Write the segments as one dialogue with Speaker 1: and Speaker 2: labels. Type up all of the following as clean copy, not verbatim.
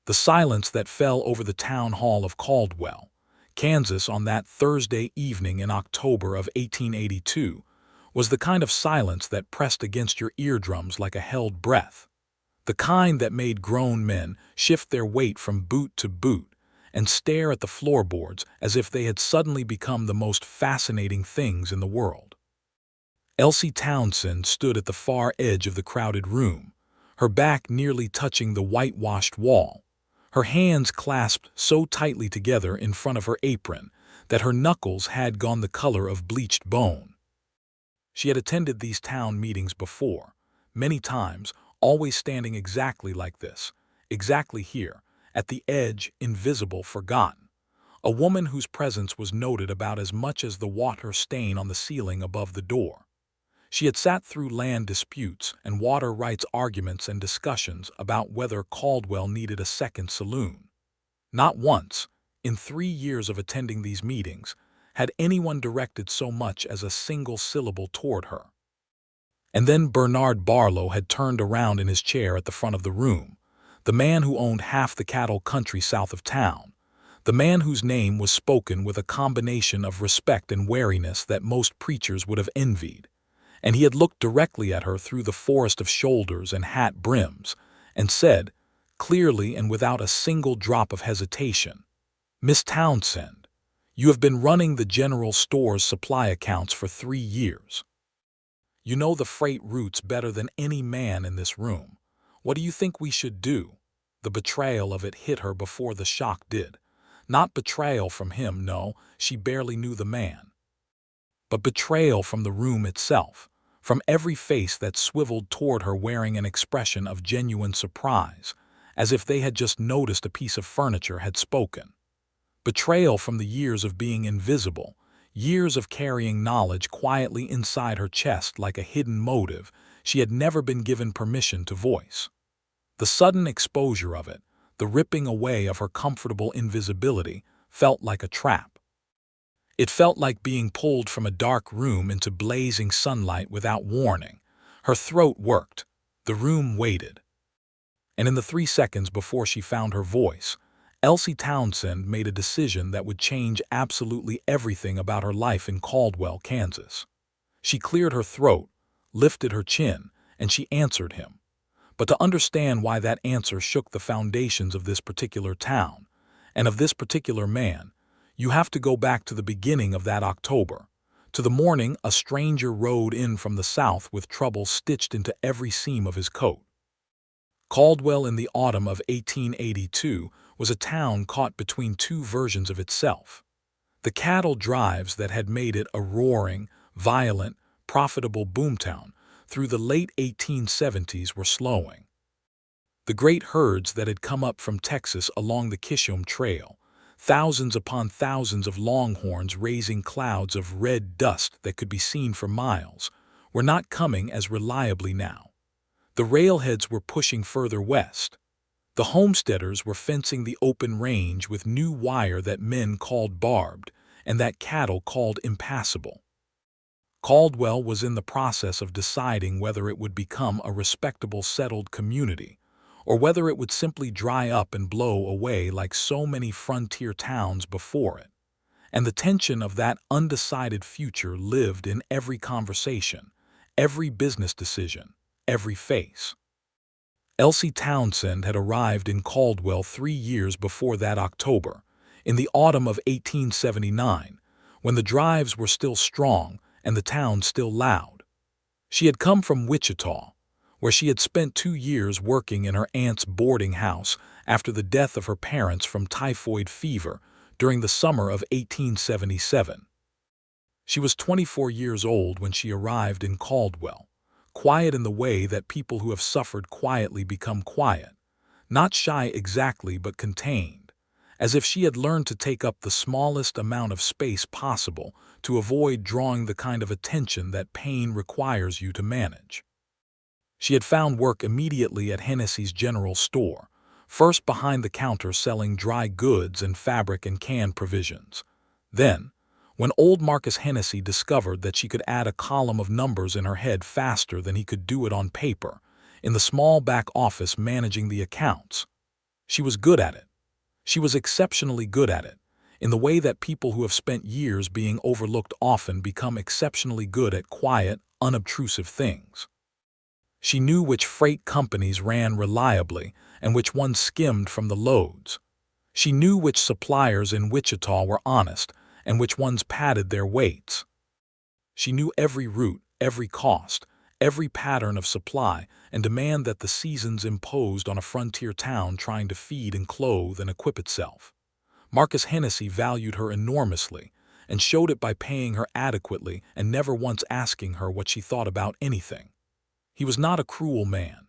Speaker 1: The silence that fell over the town hall of Caldwell, Kansas on that Thursday evening in October of 1882 was the kind of silence that pressed against your eardrums like a held breath, the kind that made grown men shift their weight from boot to boot and stare at the floorboards as if they had suddenly become the most fascinating things in the world. Elsie Townsend stood at the far edge of the crowded room, her back nearly touching the whitewashed wall, her hands clasped so tightly together in front of her apron that her knuckles had gone the color of bleached bone. She had attended these town meetings before, many times, always standing exactly like this, exactly here, at the edge, invisible, forgotten, a woman whose presence was noted about as much as the water stain on the ceiling above the door. She had sat through land disputes and water rights arguments and discussions about whether Caldwell needed a second saloon. Not once, in 3 years of attending these meetings, had anyone directed so much as a single syllable toward her. And then Bernard Barlow had turned around in his chair at the front of the room, the man who owned half the cattle country south of town, the man whose name was spoken with a combination of respect and wariness that most preachers would have envied. And he had looked directly at her through the forest of shoulders and hat brims, and said, clearly and without a single drop of hesitation, "Miss Townsend, you have been running the general store's supply accounts for 3 years. You know the freight routes better than any man in this room. What do you think we should do?" The betrayal of it hit her before the shock did. Not betrayal from him, no, she barely knew the man. But betrayal from the room itself, from every face that swiveled toward her wearing an expression of genuine surprise, as if they had just noticed a piece of furniture had spoken. Betrayal from the years of being invisible, years of carrying knowledge quietly inside her chest like a hidden motive she had never been given permission to voice. The sudden exposure of it, the ripping away of her comfortable invisibility, felt like a trap. It felt like being pulled from a dark room into blazing sunlight without warning. Her throat worked. The room waited. And in the 3 seconds before she found her voice, Elsie Townsend made a decision that would change absolutely everything about her life in Caldwell, Kansas. She cleared her throat, lifted her chin, and she answered him. But to understand why that answer shook the foundations of this particular town, and of this particular man, you have to go back to the beginning of that October, to the morning a stranger rode in from the south with trouble stitched into every seam of his coat. Caldwell in the autumn of 1882 was a town caught between 2 versions of itself. The cattle drives that had made it a roaring, violent, profitable boomtown through the late 1870s were slowing. The great herds that had come up from Texas along the Kishom Trail, thousands upon thousands of longhorns raising clouds of red dust that could be seen for miles, were not coming as reliably now. The railheads were pushing further west. The homesteaders were fencing the open range with new wire that men called barbed and that cattle called impassable. Caldwell was in the process of deciding whether it would become a respectable settled community, or whether it would simply dry up and blow away like so many frontier towns before it. And the tension of that undecided future lived in every conversation, every business decision, every face. Elsie Townsend had arrived in Caldwell 3 years before that October, in the autumn of 1879, when the drives were still strong and the town still loud. She had come from Wichita, where she had spent 2 years working in her aunt's boarding house after the death of her parents from typhoid fever during the summer of 1877. She was 24 years old when she arrived in Caldwell, quiet in the way that people who have suffered quietly become quiet, not shy exactly but contained, as if she had learned to take up the smallest amount of space possible to avoid drawing the kind of attention that pain requires you to manage. She had found work immediately at Hennessy's General Store, first behind the counter selling dry goods and fabric and canned provisions. Then, when old Marcus Hennessy discovered that she could add a column of numbers in her head faster than he could do it on paper, in the small back office managing the accounts, She was good at it. She was exceptionally good at it, in the way that people who have spent years being overlooked often become exceptionally good at quiet, unobtrusive things. She knew which freight companies ran reliably and which ones skimmed from the loads. She knew which suppliers in Wichita were honest and which ones padded their weights. She knew every route, every cost, every pattern of supply and demand that the seasons imposed on a frontier town trying to feed and clothe and equip itself. Marcus Hennessy valued her enormously and showed it by paying her adequately and never once asking her what she thought about anything. He was not a cruel man.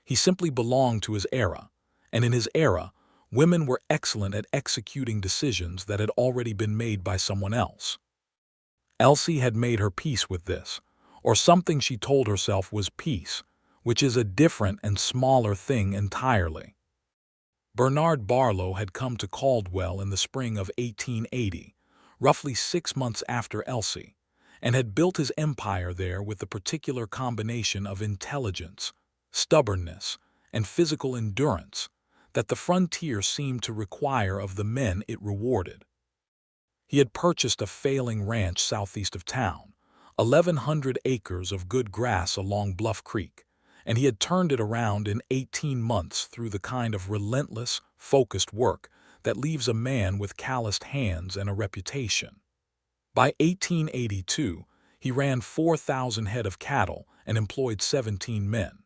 Speaker 1: He simply belonged to his era, and in his era, women were excellent at executing decisions that had already been made by someone else. Elsie had made her peace with this, or something she told herself was peace, which is a different and smaller thing entirely. Bernard Barlow had come to Caldwell in the spring of 1880, roughly 6 months after Elsie, and had built his empire there with the particular combination of intelligence, stubbornness, and physical endurance that the frontier seemed to require of the men it rewarded. He had purchased a failing ranch southeast of town, 1,100 acres of good grass along Bluff Creek, and he had turned it around in 18 months through the kind of relentless, focused work that leaves a man with calloused hands and a reputation. By 1882, he ran 4,000 head of cattle and employed 17 men.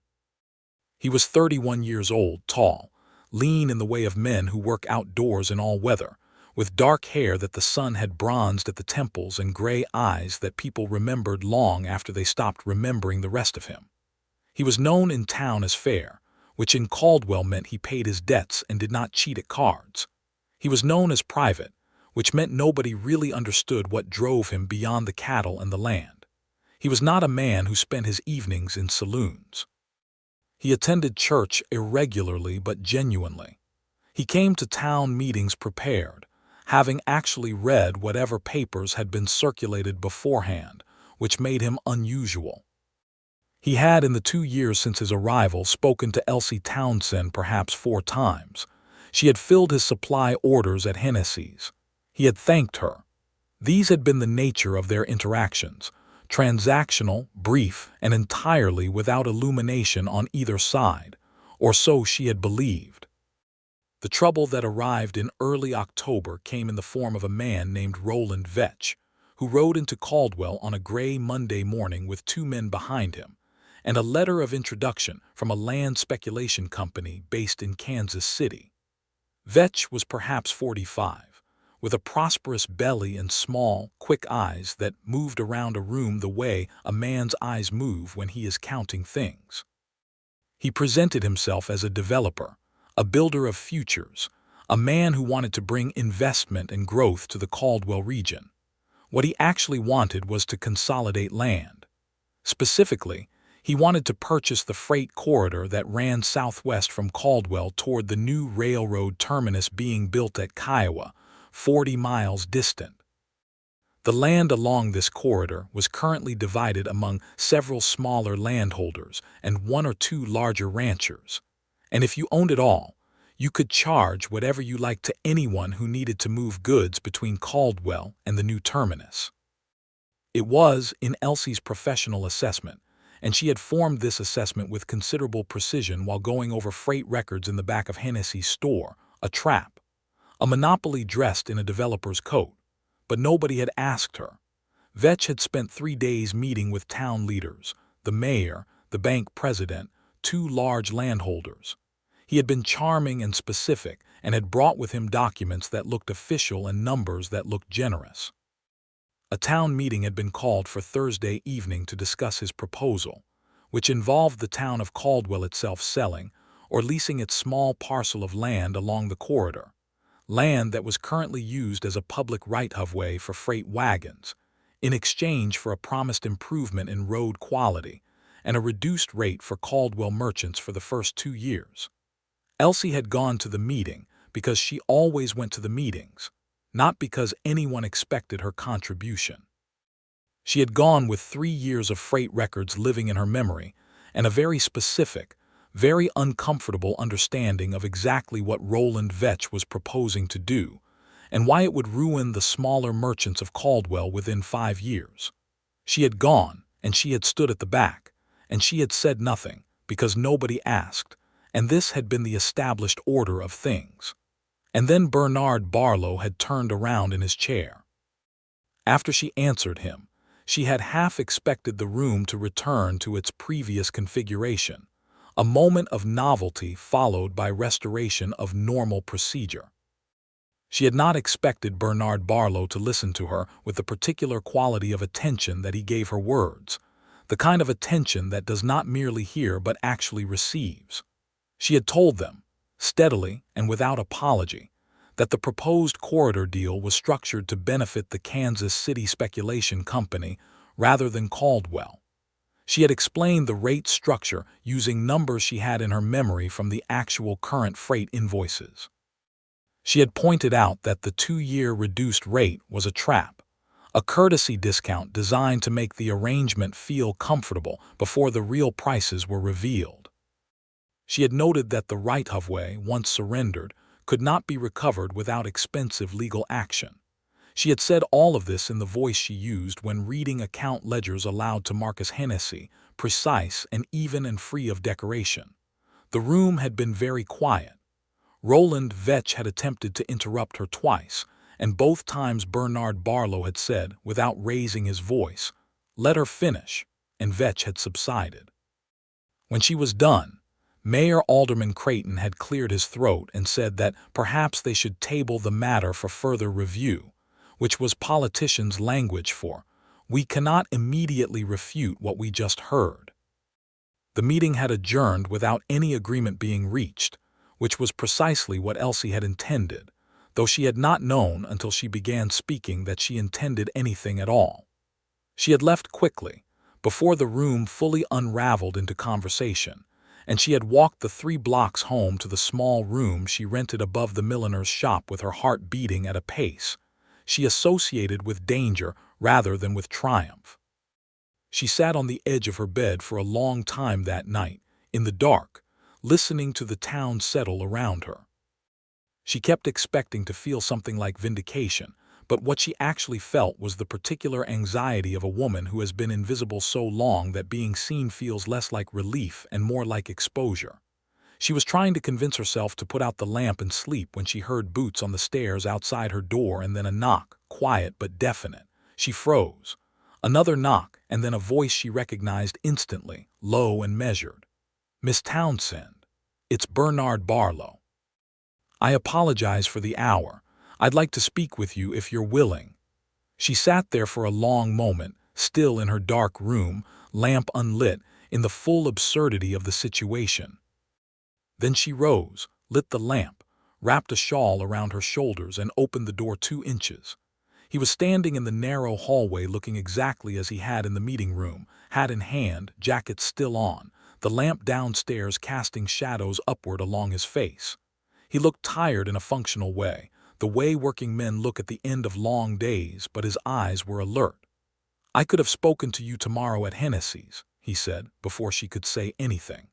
Speaker 1: He was 31 years old, tall, lean in the way of men who work outdoors in all weather, with dark hair that the sun had bronzed at the temples and gray eyes that people remembered long after they stopped remembering the rest of him. He was known in town as fair, which in Caldwell meant he paid his debts and did not cheat at cards. He was known as private, which meant nobody really understood what drove him beyond the cattle and the land. He was not a man who spent his evenings in saloons. He attended church irregularly but genuinely. He came to town meetings prepared, having actually read whatever papers had been circulated beforehand, which made him unusual. He had, in the 2 years since his arrival, spoken to Elsie Townsend perhaps 4 times. She had filled his supply orders at Hennessy's. He had thanked her. These had been the nature of their interactions, transactional, brief, and entirely without illumination on either side, or so she had believed. The trouble that arrived in early October came in the form of a man named Roland Vetch, who rode into Caldwell on a gray Monday morning with 2 men behind him, and a letter of introduction from a land speculation company based in Kansas City. Vetch was perhaps 45, with a prosperous belly and small, quick eyes that moved around a room the way a man's eyes move when he is counting things. He presented himself as a developer, a builder of futures, a man who wanted to bring investment and growth to the Caldwell region. What he actually wanted was to consolidate land. Specifically, he wanted to purchase the freight corridor that ran southwest from Caldwell toward the new railroad terminus being built at Kiowa, 40 miles distant. The land along this corridor was currently divided among several smaller landholders and 1 or 2 larger ranchers. And if you owned it all, you could charge whatever you liked to anyone who needed to move goods between Caldwell and the new terminus. It was, in Elsie's professional assessment, and she had formed this assessment with considerable precision while going over freight records in the back of Hennessy's store, a trap, a monopoly dressed in a developer's coat. But nobody had asked her. Vetch had spent 3 days meeting with town leaders, the mayor, the bank president, 2 large landholders. He had been charming and specific and had brought with him documents that looked official and numbers that looked generous. A town meeting had been called for Thursday evening to discuss his proposal, which involved the town of Caldwell itself selling or leasing its small parcel of land along the corridor, land that was currently used as a public right-of-way for freight wagons, in exchange for a promised improvement in road quality and a reduced rate for Caldwell merchants for the first 2 years. Elsie had gone to the meeting because she always went to the meetings, not because anyone expected her contribution. She had gone with 3 years of freight records living in her memory and a very specific, very uncomfortable understanding of exactly what Roland Vetch was proposing to do, and why it would ruin the smaller merchants of Caldwell within 5 years. She had gone, and she had stood at the back, and she had said nothing, because nobody asked, and this had been the established order of things. And then Bernard Barlow had turned around in his chair. After she answered him, she had half expected the room to return to its previous configuration, a moment of novelty followed by restoration of normal procedure. She had not expected Bernard Barlow to listen to her with the particular quality of attention that he gave her words, the kind of attention that does not merely hear but actually receives. She had told them, steadily and without apology, that the proposed corridor deal was structured to benefit the Kansas City Speculation Company rather than Caldwell. She had explained the rate structure using numbers she had in her memory from the actual current freight invoices. She had pointed out that the 2-year reduced rate was a trap, a courtesy discount designed to make the arrangement feel comfortable before the real prices were revealed. She had noted that the right-of-way, once surrendered, could not be recovered without expensive legal action. She had said all of this in the voice she used when reading account ledgers aloud to Marcus Hennessy, precise and even and free of decoration. The room had been very quiet. Roland Vetch had attempted to interrupt her twice, and both times Bernard Barlow had said, without raising his voice, "Let her finish," and Vetch had subsided. When she was done, Mayor Alderman Creighton had cleared his throat and said that perhaps they should table the matter for further review, which was politicians' language for, "We cannot immediately refute what we just heard." The meeting had adjourned without any agreement being reached, which was precisely what Elsie had intended, though she had not known until she began speaking that she intended anything at all. She had left quickly, before the room fully unraveled into conversation, and she had walked the 3 blocks home to the small room she rented above the milliner's shop with her heart beating at a pace she associated with danger rather than with triumph. She sat on the edge of her bed for a long time that night, in the dark, listening to the town settle around her. She kept expecting to feel something like vindication, but what she actually felt was the particular anxiety of a woman who has been invisible so long that being seen feels less like relief and more like exposure. She was trying to convince herself to put out the lamp and sleep when she heard boots on the stairs outside her door and then a knock, quiet but definite. She froze. Another knock, and then a voice she recognized instantly, low and measured. "Miss Townsend, it's Bernard Barlow. I apologize for the hour. I'd like to speak with you if you're willing." She sat there for a long moment, still in her dark room, lamp unlit, in the full absurdity of the situation. Then she rose, lit the lamp, wrapped a shawl around her shoulders, and opened the door 2 inches. He was standing in the narrow hallway looking exactly as he had in the meeting room, hat in hand, jacket still on, the lamp downstairs casting shadows upward along his face. He looked tired in a functional way, the way working men look at the end of long days, but his eyes were alert. "I could have spoken to you tomorrow at Hennessy's," he said, before she could say anything.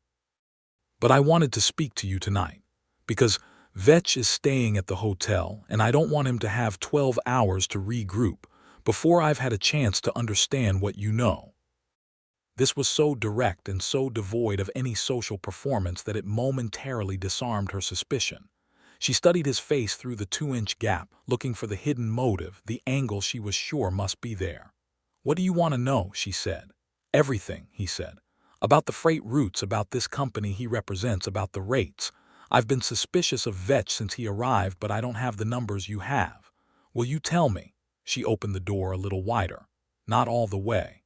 Speaker 1: "But I wanted to speak to you tonight, because Vetch is staying at the hotel, and I don't want him to have 12 hours to regroup before I've had a chance to understand what you know." This was so direct and so devoid of any social performance that it momentarily disarmed her suspicion. She studied his face through the 2-inch gap, looking for the hidden motive, the angle she was sure must be there. "What do you want to know?" she said. "Everything," he said. "About the freight routes, about this company he represents, about the rates. I've been suspicious of Vetch since he arrived, but I don't have the numbers you have. Will you tell me?" She opened the door a little wider. "Not all the way.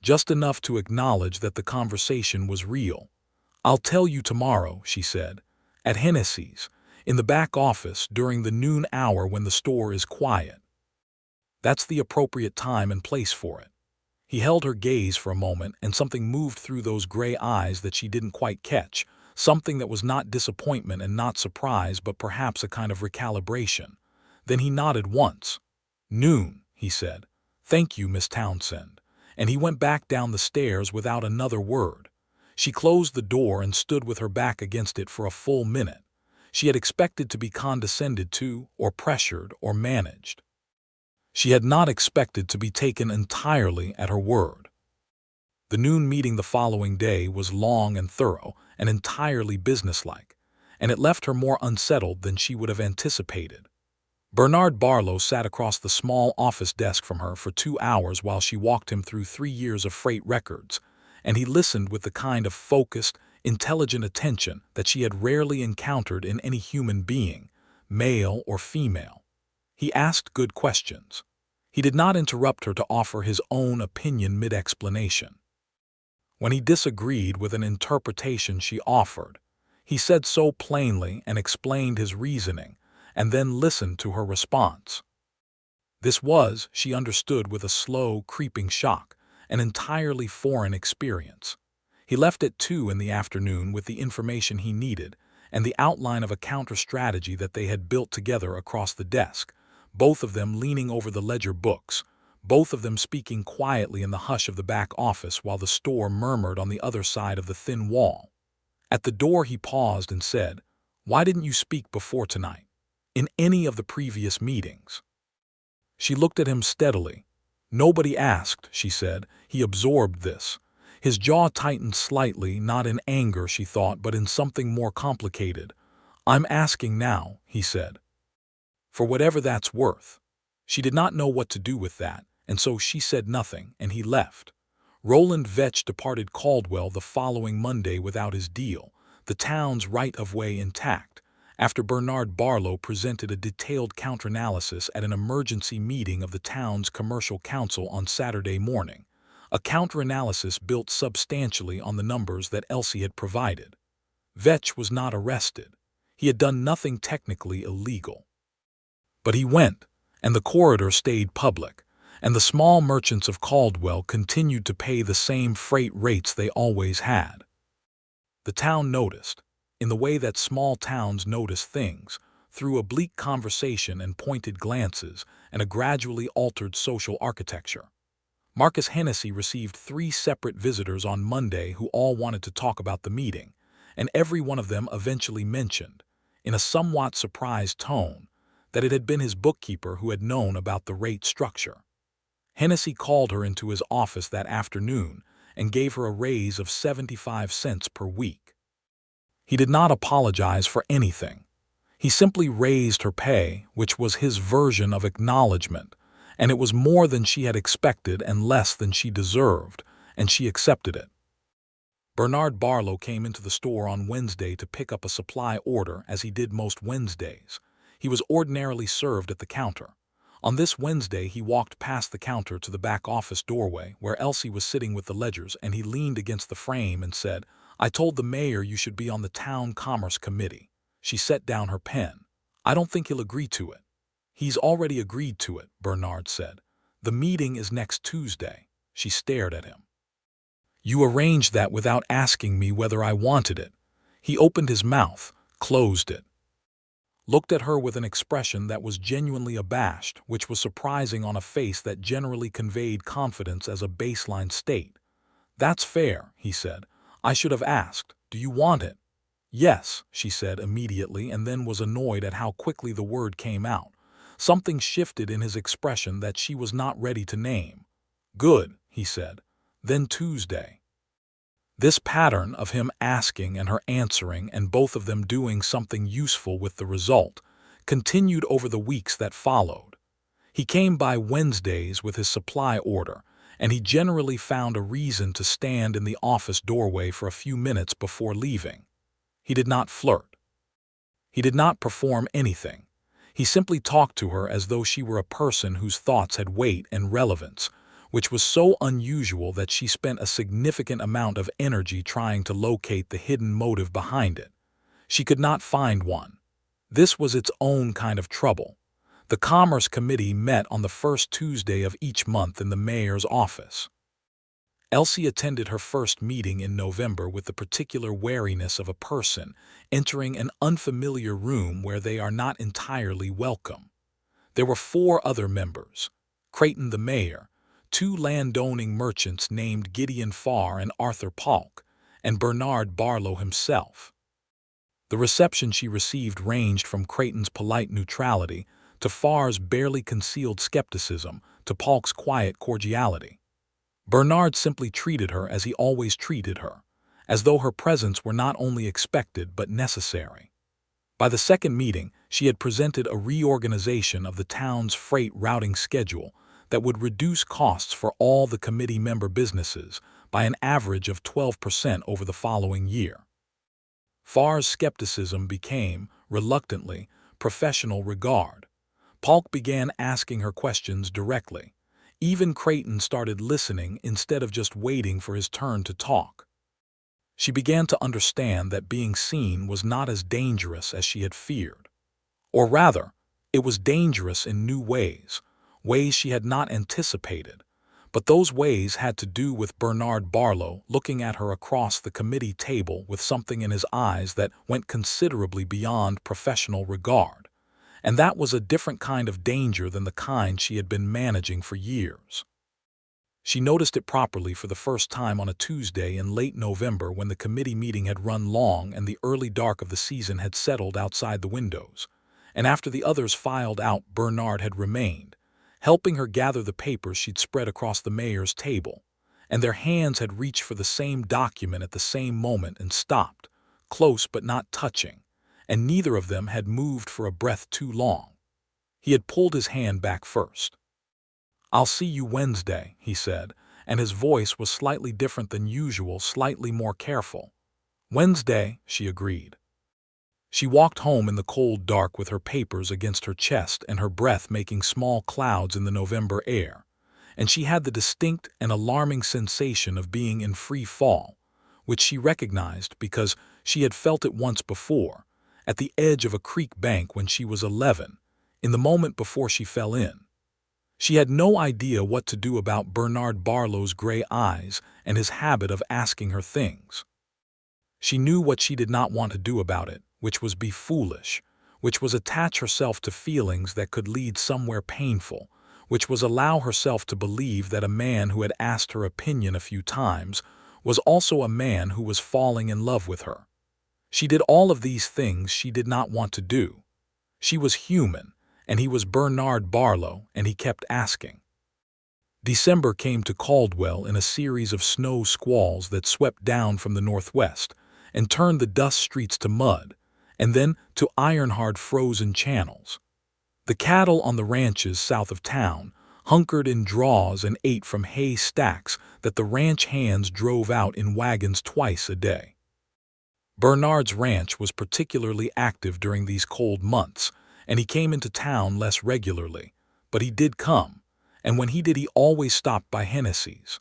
Speaker 1: Just enough to acknowledge that the conversation was real." "I'll tell you tomorrow," she said. "At Hennessy's, in the back office, during the noon hour when the store is quiet. That's the appropriate time and place for it." He held her gaze for a moment, and something moved through those gray eyes that she didn't quite catch, something that was not disappointment and not surprise, but perhaps a kind of recalibration. Then he nodded once. "Noon," he said. "Thank you, Miss Townsend." And he went back down the stairs without another word. She closed the door and stood with her back against it for a full minute. She had expected to be condescended to, or pressured, or managed. She had not expected to be taken entirely at her word. The noon meeting the following day was long and thorough and entirely businesslike, and it left her more unsettled than she would have anticipated. Bernard Barlow sat across the small office desk from her for 2 hours while she walked him through 3 years of freight records, and he listened with the kind of focused, intelligent attention that she had rarely encountered in any human being, male or female. He asked good questions. He did not interrupt her to offer his own opinion mid-explanation. When he disagreed with an interpretation she offered, he said so plainly and explained his reasoning, and then listened to her response. This was, she understood with a slow, creeping shock, an entirely foreign experience. He left at 2 in the afternoon with the information he needed and the outline of a counter-strategy that they had built together across the desk, both of them leaning over the ledger books, both of them speaking quietly in the hush of the back office while the store murmured on the other side of the thin wall. At the door he paused and said, "Why didn't you speak before tonight? In any of the previous meetings?" She looked at him steadily. "Nobody asked," she said. He absorbed this. His jaw tightened slightly, not in anger, she thought, but in something more complicated. "I'm asking now," he said. "For whatever that's worth." She did not know what to do with that, and so she said nothing, and he left. Roland Vetch departed Caldwell the following Monday without his deal, the town's right-of-way intact, after Bernard Barlow presented a detailed counter-analysis at an emergency meeting of the town's commercial council on Saturday morning, a counter-analysis built substantially on the numbers that Elsie had provided. Vetch was not arrested. He had done nothing technically illegal. But he went, and the corridor stayed public, and the small merchants of Caldwell continued to pay the same freight rates they always had. The town noticed, in the way that small towns notice things, through oblique conversation and pointed glances and a gradually altered social architecture. Marcus Hennessy received 3 separate visitors on Monday who all wanted to talk about the meeting, and every one of them eventually mentioned, in a somewhat surprised tone, that it had been his bookkeeper who had known about the rate structure. Hennessy called her into his office that afternoon and gave her a raise of 75 cents per week. He did not apologize for anything. He simply raised her pay, which was his version of acknowledgement, and it was more than she had expected and less than she deserved, and she accepted it. Bernard Barlow came into the store on Wednesday to pick up a supply order, as he did most Wednesdays. He was ordinarily served at the counter. On this Wednesday he walked past the counter to the back office doorway where Elsie was sitting with the ledgers, and he leaned against the frame and said, "I told the mayor you should be on the town commerce committee." She set down her pen. "I don't think he'll agree to it." "He's already agreed to it," Bernard said. "The meeting is next Tuesday." She stared at him. "You arranged that without asking me whether I wanted it." He opened his mouth, closed it, looked at her with an expression that was genuinely abashed, which was surprising on a face that generally conveyed confidence as a baseline state. "That's fair," he said. "I should have asked, do you want it?" "Yes," she said immediately, and then was annoyed at how quickly the word came out. Something shifted in his expression that she was not ready to name. "Good," he said. "Then Tuesday." This pattern of him asking and her answering, and both of them doing something useful with the result, continued over the weeks that followed. He came by Wednesdays with his supply order, and he generally found a reason to stand in the office doorway for a few minutes before leaving. He did not flirt. He did not perform anything. He simply talked to her as though she were a person whose thoughts had weight and relevance, which was so unusual that she spent a significant amount of energy trying to locate the hidden motive behind it. She could not find one. This was its own kind of trouble. The Commerce Committee met on the first Tuesday of each month in the mayor's office. Elsie attended her first meeting in November with the particular wariness of a person entering an unfamiliar room where they are not entirely welcome. There were 4 other members: Creighton the mayor, 2 landowning merchants named Gideon Farr and Arthur Polk, and Bernard Barlow himself. The reception she received ranged from Creighton's polite neutrality to Farr's barely concealed skepticism to Polk's quiet cordiality. Bernard simply treated her as he always treated her, as though her presence were not only expected but necessary. By the second meeting, she had presented a reorganization of the town's freight routing schedule that would reduce costs for all the committee member businesses by an average of 12% over the following year. Farr's skepticism became, reluctantly, professional regard. Polk began asking her questions directly. Even Creighton started listening instead of just waiting for his turn to talk. She began to understand that being seen was not as dangerous as she had feared. Or rather, it was dangerous in new ways, ways she had not anticipated. But those ways had to do with Bernard Barlow looking at her across the committee table with something in his eyes that went considerably beyond professional regard. And that was a different kind of danger than the kind she had been managing for years. She noticed it properly for the first time on a Tuesday in late November when the committee meeting had run long and the early dark of the season had settled outside the windows. And after the others filed out, Bernard had remained, helping her gather the papers she'd spread across the mayor's table. And their hands had reached for the same document at the same moment and stopped, close but not touching, and neither of them had moved for a breath too long. He had pulled his hand back first. "I'll see you Wednesday," he said, and his voice was slightly different than usual, slightly more careful. "Wednesday," she agreed. She walked home in the cold dark with her papers against her chest and her breath making small clouds in the November air, and she had the distinct and alarming sensation of being in free fall, which she recognized because she had felt it once before, at the edge of a creek bank when she was 11, in the moment before she fell in. She had no idea what to do about Bernard Barlow's gray eyes and his habit of asking her things. She knew what she did not want to do about it, which was be foolish, which was attach herself to feelings that could lead somewhere painful, which was allow herself to believe that a man who had asked her opinion a few times was also a man who was falling in love with her. She did all of these things she did not want to do. She was human, and he was Bernard Barlow, and he kept asking. December came to Caldwell in a series of snow squalls that swept down from the northwest and turned the dust streets to mud, and then to iron-hard frozen channels. The cattle on the ranches south of town hunkered in draws and ate from hay stacks that the ranch hands drove out in wagons twice a day. Bernard's ranch was particularly active during these cold months, and he came into town less regularly, but he did come, and when he did he always stopped by Hennessy's.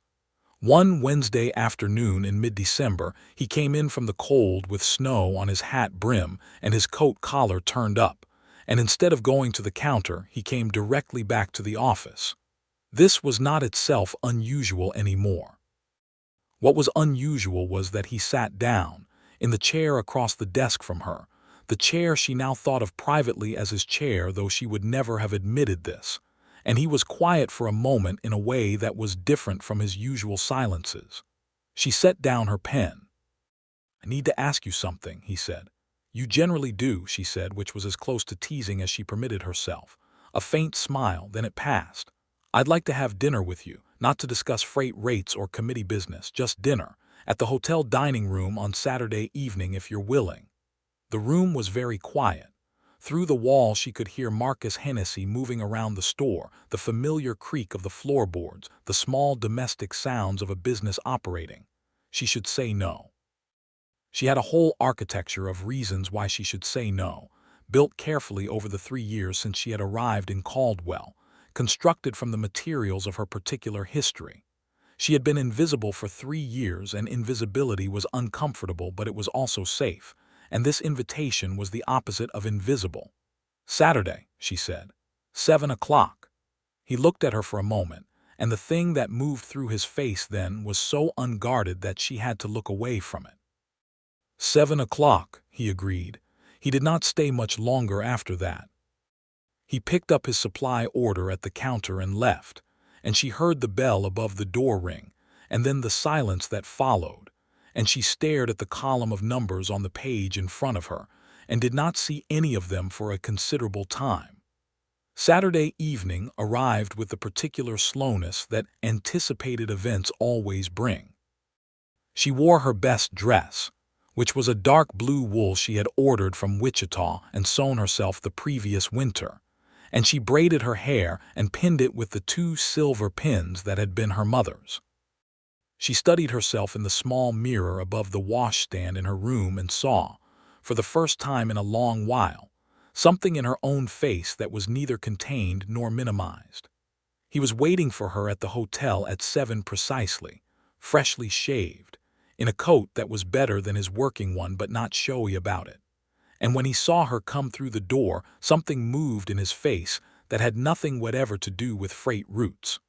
Speaker 1: One Wednesday afternoon in mid-December he came in from the cold with snow on his hat brim and his coat collar turned up, and instead of going to the counter he came directly back to the office. This was not itself unusual anymore. What was unusual was that he sat down, in the chair across the desk from her, the chair she now thought of privately as his chair, though she would never have admitted this, and he was quiet for a moment in a way that was different from his usual silences. She set down her pen. "I need to ask you something," he said. "You generally do," she said, which was as close to teasing as she permitted herself. A faint smile, then it passed. "I'd like to have dinner with you, not to discuss freight rates or committee business, just dinner, at the hotel dining room on Saturday evening if you're willing." The room was very quiet. Through the wall she could hear Marcus Hennessy moving around the store, the familiar creak of the floorboards, the small domestic sounds of a business operating. She should say no. She had a whole architecture of reasons why she should say no, built carefully over the 3 years since she had arrived in Caldwell, constructed from the materials of her particular history. She had been invisible for 3 years, and invisibility was uncomfortable, but it was also safe. And this invitation was the opposite of invisible. "Saturday," she said. 7 o'clock. He looked at her for a moment, and the thing that moved through his face then was so unguarded that she had to look away from it. 7 o'clock, he agreed. He did not stay much longer after that. He picked up his supply order at the counter and left, and she heard the bell above the door ring, and then the silence that followed, and she stared at the column of numbers on the page in front of her and did not see any of them for a considerable time. Saturday evening arrived with the particular slowness that anticipated events always bring. She wore her best dress, which was a dark blue wool she had ordered from Wichita and sewn herself the previous winter, and she braided her hair and pinned it with the 2 silver pins that had been her mother's. She studied herself in the small mirror above the washstand in her room and saw, for the first time in a long while, something in her own face that was neither contained nor minimized. He was waiting for her at the hotel at 7 precisely, freshly shaved, in a coat that was better than his working one but not showy about it. And when he saw her come through the door, something moved in his face that had nothing whatever to do with freight routes.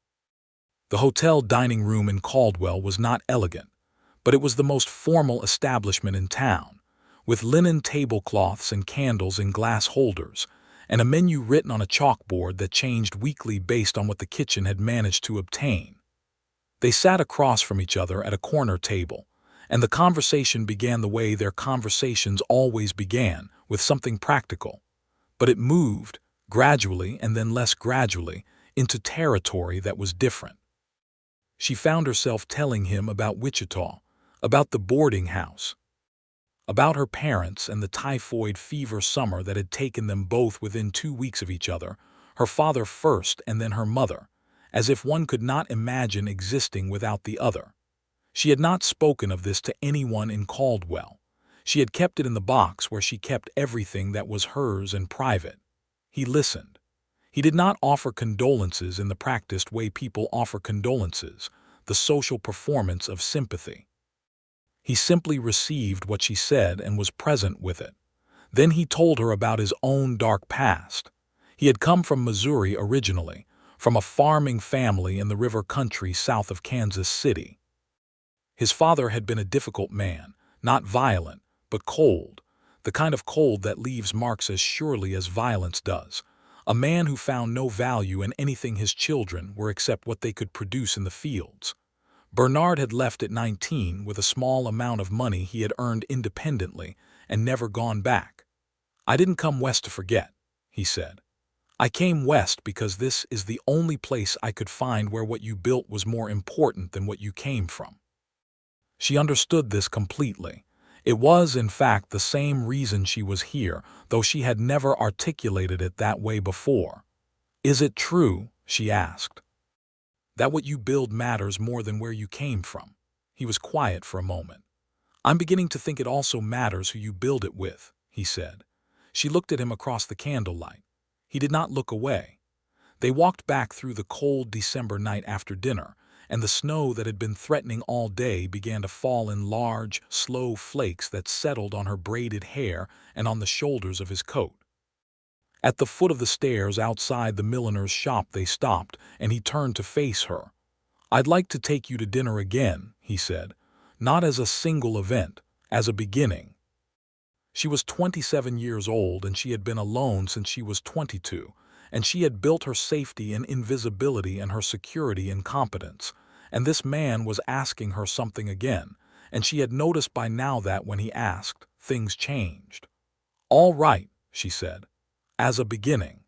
Speaker 1: The hotel dining room in Caldwell was not elegant, but it was the most formal establishment in town, with linen tablecloths and candles in glass holders, and a menu written on a chalkboard that changed weekly based on what the kitchen had managed to obtain. They sat across from each other at a corner table, and the conversation began the way their conversations always began, with something practical. But it moved, gradually and then less gradually, into territory that was different. She found herself telling him about Wichita, about the boarding house, about her parents and the typhoid fever summer that had taken them both within 2 weeks of each other, her father first and then her mother, as if one could not imagine existing without the other. She had not spoken of this to anyone in Caldwell. She had kept it in the box where she kept everything that was hers and private. He listened. He did not offer condolences in the practiced way people offer condolences, the social performance of sympathy. He simply received what she said and was present with it. Then he told her about his own dark past. He had come from Missouri originally, from a farming family in the river country south of Kansas City. His father had been a difficult man, not violent, but cold, the kind of cold that leaves marks as surely as violence does, a man who found no value in anything his children were except what they could produce in the fields. Bernard had left at 19 with a small amount of money he had earned independently and never gone back. "I didn't come west to forget," he said. "I came west because this is the only place I could find where what you built was more important than what you came from." She understood this completely. It was, in fact, the same reason she was here, though she had never articulated it that way before. "Is it true," she asked, "that what you build matters more than where you came from?" He was quiet for a moment. "I'm beginning to think it also matters who you build it with," he said. She looked at him across the candlelight. He did not look away. They walked back through the cold December night after dinner, and the snow that had been threatening all day began to fall in large, slow flakes that settled on her braided hair and on the shoulders of his coat. At the foot of the stairs outside the milliner's shop they stopped, and he turned to face her. "I'd like to take you to dinner again," he said, "not as a single event, as a beginning." She was 27 years old, and she had been alone since she was 22, and she had built her safety in invisibility and her security in competence, and this man was asking her something again, and she had noticed by now that when he asked, things changed. "All right," she said, "as a beginning."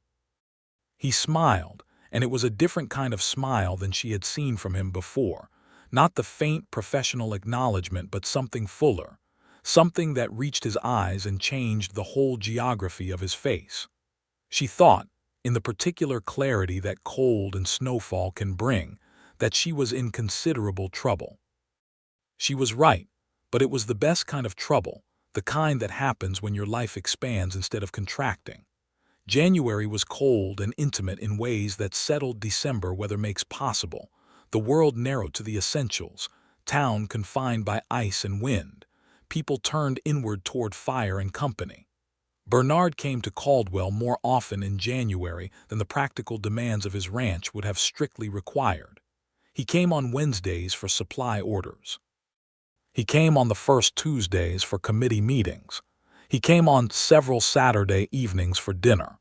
Speaker 1: He smiled, and it was a different kind of smile than she had seen from him before, not the faint professional acknowledgement but something fuller, something that reached his eyes and changed the whole geography of his face. She thought, in the particular clarity that cold and snowfall can bring, that she was in considerable trouble. She was right, but it was the best kind of trouble, the kind that happens when your life expands instead of contracting. January was cold and intimate in ways that settled December weather makes possible. The world narrowed to the essentials, town confined by ice and wind. People turned inward toward fire and company. Bernard came to Caldwell more often in January than the practical demands of his ranch would have strictly required. He came on Wednesdays for supply orders. He came on the first Tuesdays for committee meetings. He came on several Saturday evenings for dinner.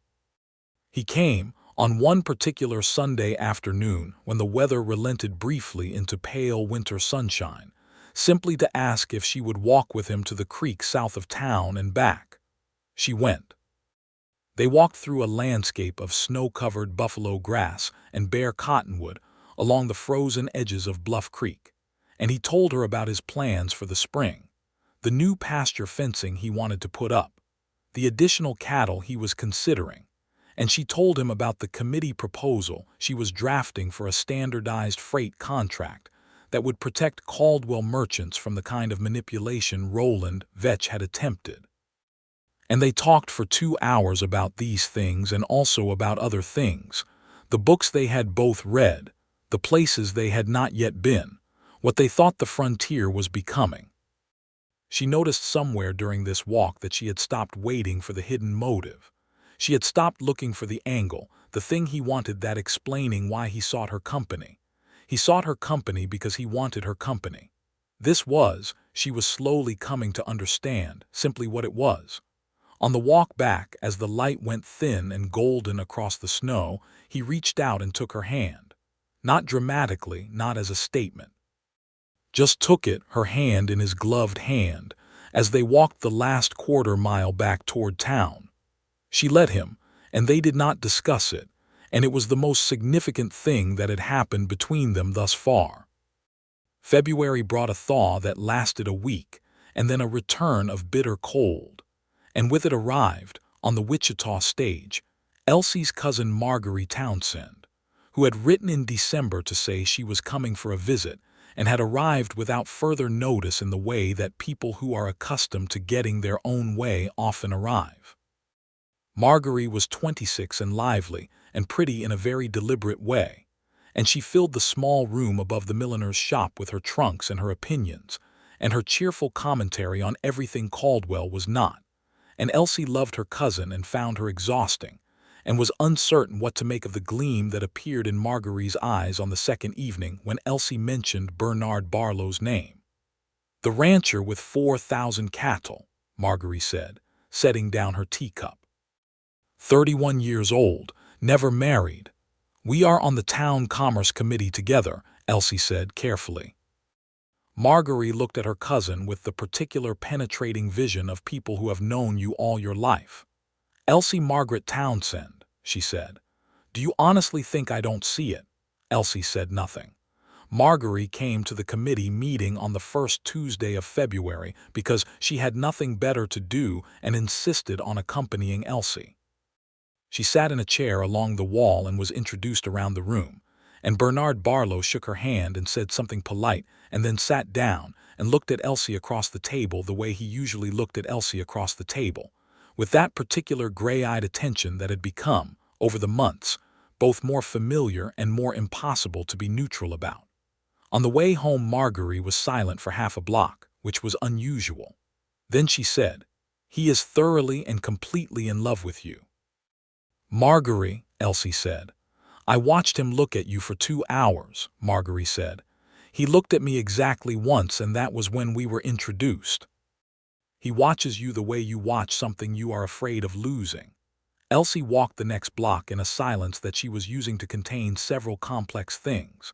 Speaker 1: He came on one particular Sunday afternoon when the weather relented briefly into pale winter sunshine, simply to ask if she would walk with him to the creek south of town and back. She went. They walked through a landscape of snow-covered buffalo grass and bare cottonwood along the frozen edges of Bluff Creek, and he told her about his plans for the spring, the new pasture fencing he wanted to put up, the additional cattle he was considering, and she told him about the committee proposal she was drafting for a standardized freight contract that would protect Caldwell merchants from the kind of manipulation Roland Vetch had attempted. And they talked for 2 hours about these things and also about other things, the books they had both read, the places they had not yet been, what they thought the frontier was becoming. She noticed somewhere during this walk that she had stopped waiting for the hidden motive. She had stopped looking for the angle, the thing he wanted that explaining why he sought her company. He sought her company because he wanted her company. This was, she was slowly coming to understand, simply what it was. On the walk back, as the light went thin and golden across the snow, he reached out and took her hand. Not dramatically, not as a statement. Just took it, her hand in his gloved hand, as they walked the last quarter-mile back toward town. She let him, and they did not discuss it, and it was the most significant thing that had happened between them thus far. February brought a thaw that lasted a week, and then a return of bitter cold. And with it arrived, on the Wichita stage, Elsie's cousin Marguerite Townsend, who had written in December to say she was coming for a visit and had arrived without further notice in the way that people who are accustomed to getting their own way often arrive. Marguerite was 26 and lively and pretty in a very deliberate way, and she filled the small room above the milliner's shop with her trunks and her opinions, and her cheerful commentary on everything Caldwell was not. And Elsie loved her cousin and found her exhausting, and was uncertain what to make of the gleam that appeared in Marguerite's eyes on the second evening when Elsie mentioned Bernard Barlow's name. "The rancher with 4,000 cattle," Marguerite said, setting down her teacup. 31 years old, never married. "We are on the town commerce committee together," Elsie said carefully. Marguerite looked at her cousin with the particular penetrating vision of people who have known you all your life. "Elsie Margaret Townsend," she said. "Do you honestly think I don't see it?" Elsie said nothing. Marguerite came to the committee meeting on the first Tuesday of February because she had nothing better to do and insisted on accompanying Elsie. She sat in a chair along the wall and was introduced around the room, and Bernard Barlow shook her hand and said something polite and then sat down and looked at Elsie across the table the way he usually looked at Elsie across the table, with that particular gray-eyed attention that had become, over the months, both more familiar and more impossible to be neutral about. On the way home, Marguerite was silent for half a block, which was unusual. Then she said, "He is thoroughly and completely in love with you." "Marguerite," Elsie said. "I watched him look at you for 2 hours," Marguerite said. "He looked at me exactly once, and that was when we were introduced. He watches you the way you watch something you are afraid of losing." Elsie walked the next block in a silence that she was using to contain several complex things.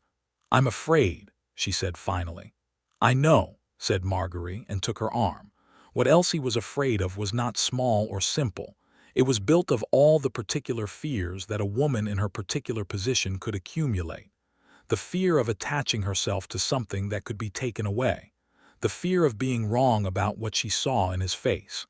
Speaker 1: "I'm afraid," she said finally. "I know," said Marguerite and took her arm. What Elsie was afraid of was not small or simple. It was built of all the particular fears that a woman in her particular position could accumulate. The fear of attaching herself to something that could be taken away. The fear of being wrong about what she saw in his face.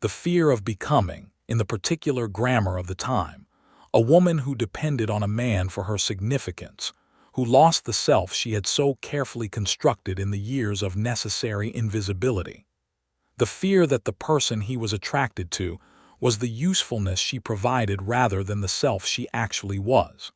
Speaker 1: The fear of becoming, in the particular grammar of the time, a woman who depended on a man for her significance, who lost the self she had so carefully constructed in the years of necessary invisibility. The fear that the person he was attracted to was the usefulness she provided rather than the self she actually was.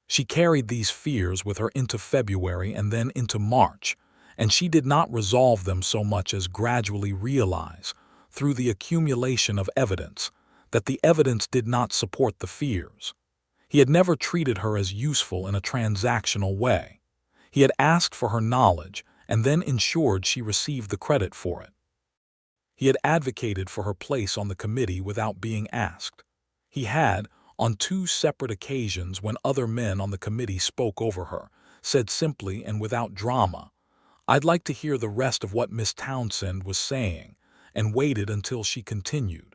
Speaker 1: She carried these fears with her into February and then into March, and she did not resolve them so much as gradually realize, through the accumulation of evidence, that the evidence did not support the fears. He had never treated her as useful in a transactional way. He had asked for her knowledge and then ensured she received the credit for it. He had advocated for her place on the committee without being asked. He had, on 2 separate occasions when other men on the committee spoke over her, said simply and without drama, I'd like to hear the rest of what Miss Townsend was saying, and waited until she continued.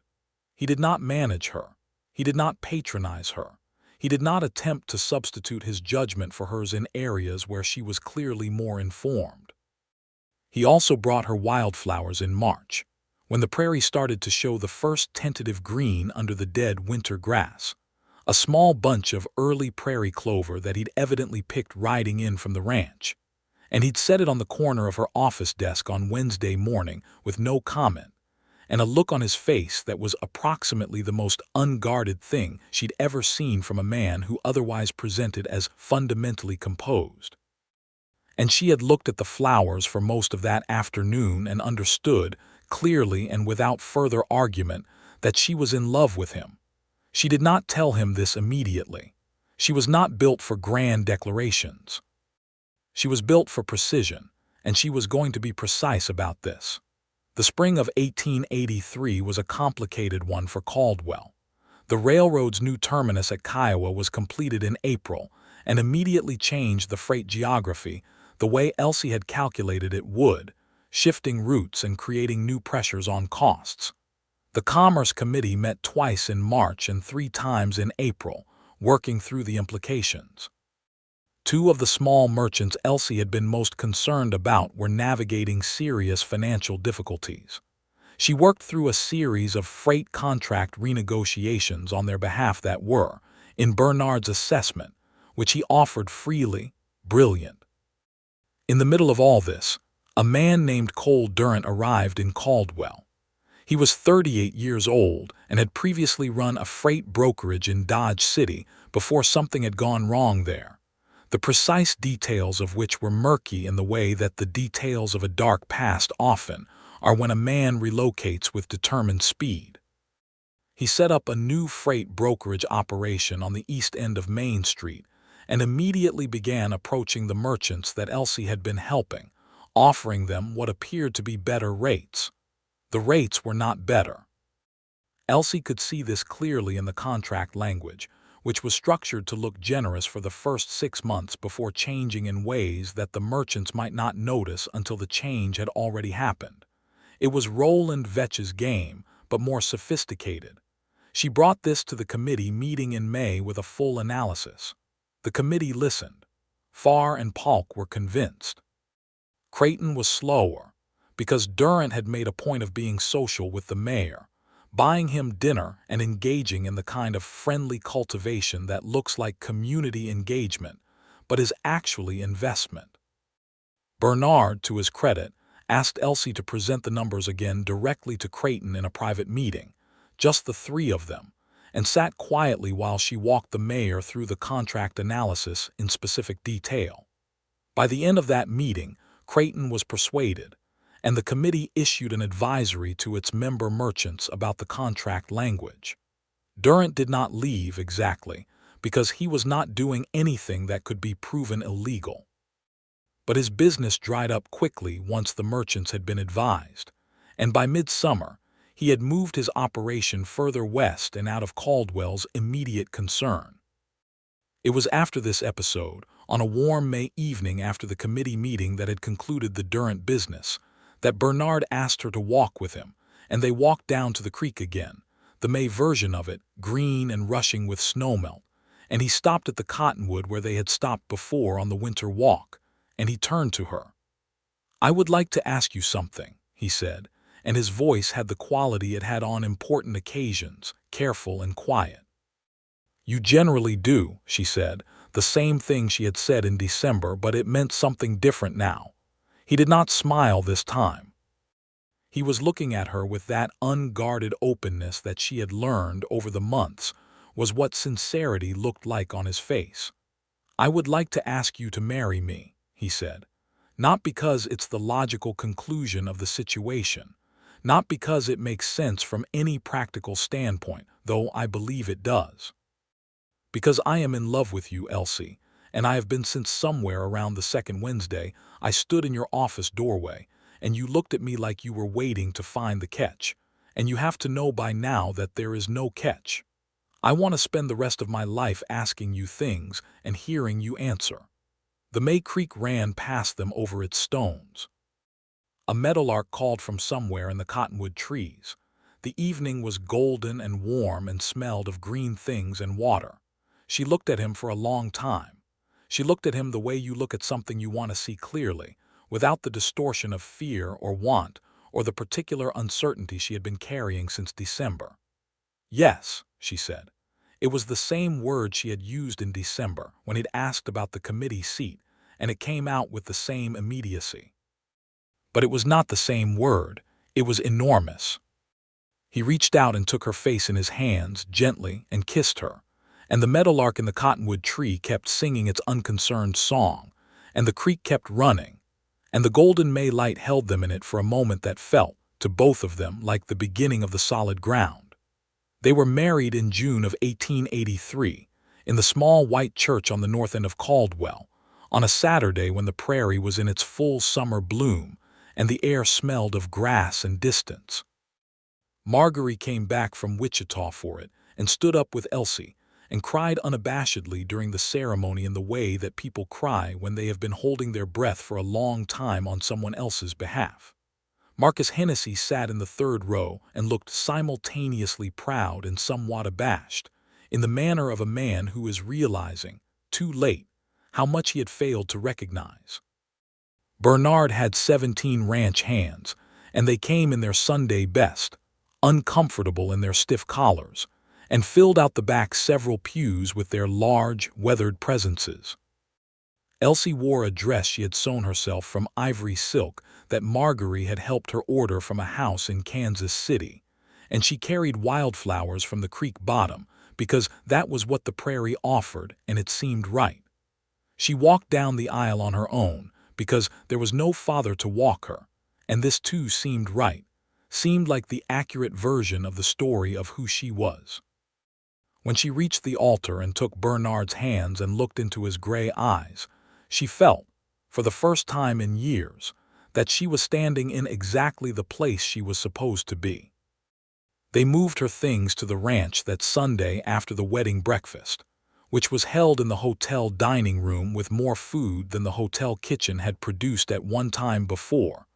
Speaker 1: He did not manage her. He did not patronize her. He did not attempt to substitute his judgment for hers in areas where she was clearly more informed. He also brought her wildflowers in March, when the prairie started to show the first tentative green under the dead winter grass, a small bunch of early prairie clover that he'd evidently picked riding in from the ranch, and he'd set it on the corner of her office desk on Wednesday morning with no comment, and a look on his face that was approximately the most unguarded thing she'd ever seen from a man who otherwise presented as fundamentally composed. And she had looked at the flowers for most of that afternoon and understood, clearly and without further argument, that she was in love with him. She did not tell him this immediately. She was not built for grand declarations. She was built for precision, and she was going to be precise about this. The spring of 1883 was a complicated one for Caldwell. The railroad's new terminus at Kiowa was completed in April and immediately changed the freight geography the way Elsie had calculated it would, shifting routes and creating new pressures on costs. The Commerce Committee met twice in March and 3 times in April, working through the implications. 2 of the small merchants Elsie had been most concerned about were navigating serious financial difficulties. She worked through a series of freight contract renegotiations on their behalf that were, in Bernard's assessment, which he offered freely, brilliant. In the middle of all this, a man named Cole Durant arrived in Caldwell. He was 38 years old and had previously run a freight brokerage in Dodge City before something had gone wrong there, the precise details of which were murky in the way that the details of a dark past often are when a man relocates with determined speed. He set up a new freight brokerage operation on the east end of Main Street and immediately began approaching the merchants that Elsie had been helping, offering them what appeared to be better rates. The rates were not better. Elsie could see this clearly in the contract language, which was structured to look generous for the first 6 months before changing in ways that the merchants might not notice until the change had already happened. It was Roland Vetch's game, but more sophisticated. She brought this to the committee meeting in May with a full analysis. The committee listened. Farr and Polk were convinced. Creighton was slower, because Durant had made a point of being social with the mayor, buying him dinner and engaging in the kind of friendly cultivation that looks like community engagement, but is actually investment. Bernard, to his credit, asked Elsie to present the numbers again directly to Creighton in a private meeting, just the 3 of them, and sat quietly while she walked the mayor through the contract analysis in specific detail. By the end of that meeting, Creighton was persuaded, and the committee issued an advisory to its member merchants about the contract language. Durant did not leave exactly, because he was not doing anything that could be proven illegal. But his business dried up quickly once the merchants had been advised, and by midsummer, he had moved his operation further west and out of Caldwell's immediate concern. It was after this episode, on a warm May evening after the committee meeting that had concluded the Durant business, that Bernard asked her to walk with him, and they walked down to the creek again, the May version of it, green and rushing with snowmelt, and he stopped at the cottonwood where they had stopped before on the winter walk, and he turned to her. "I would like to ask you something," he said, and his voice had the quality it had on important occasions, careful and quiet. "You generally do," she said, the same thing she had said in December, but it meant something different now. He did not smile this time. He was looking at her with that unguarded openness that she had learned over the months was what sincerity looked like on his face. "I would like to ask you to marry me," he said. "Not because it's the logical conclusion of the situation, not because it makes sense from any practical standpoint, though I believe it does. Because I am in love with you, Elsie, and I have been since somewhere around the second Wednesday I stood in your office doorway, and you looked at me like you were waiting to find the catch, and you have to know by now that there is no catch. I want to spend the rest of my life asking you things and hearing you answer. The May Creek ran past them over its stones. A meadowlark called from somewhere in the cottonwood trees. The evening was golden and warm and smelled of green things and water. She looked at him for a long time. She looked at him the way you look at something you want to see clearly, without the distortion of fear or want or the particular uncertainty she had been carrying since December. "Yes," she said. It was the same word she had used in December when he'd asked about the committee seat, and it came out with the same immediacy. But it was not the same word. It was enormous. He reached out and took her face in his hands gently and kissed her, and the meadowlark in the cottonwood tree kept singing its unconcerned song, and the creek kept running, and the golden May light held them in it for a moment that felt, to both of them, like the beginning of the solid ground. They were married in June of 1883, in the small white church on the north end of Caldwell, on a Saturday when the prairie was in its full summer bloom and the air smelled of grass and distance. Marguerite came back from Wichita for it and stood up with Elsie and cried unabashedly during the ceremony in the way that people cry when they have been holding their breath for a long time on someone else's behalf. Marcus Hennessy sat in the third row and looked simultaneously proud and somewhat abashed, in the manner of a man who is realizing, too late, how much he had failed to recognize. Bernard had 17 ranch hands, and they came in their Sunday best, uncomfortable in their stiff collars, and filled out the back several pews with their large, weathered presences. Elsie wore a dress she had sewn herself from ivory silk that Marguerite had helped her order from a house in Kansas City, and she carried wildflowers from the creek bottom because that was what the prairie offered and it seemed right. She walked down the aisle on her own because there was no father to walk her, and this too seemed right, seemed like the accurate version of the story of who she was. When she reached the altar and took Bernard's hands and looked into his gray eyes, she felt, for the first time in years, that she was standing in exactly the place she was supposed to be. They moved her things to the ranch that Sunday after the wedding breakfast, which was held in the hotel dining room with more food than the hotel kitchen had produced at one time before,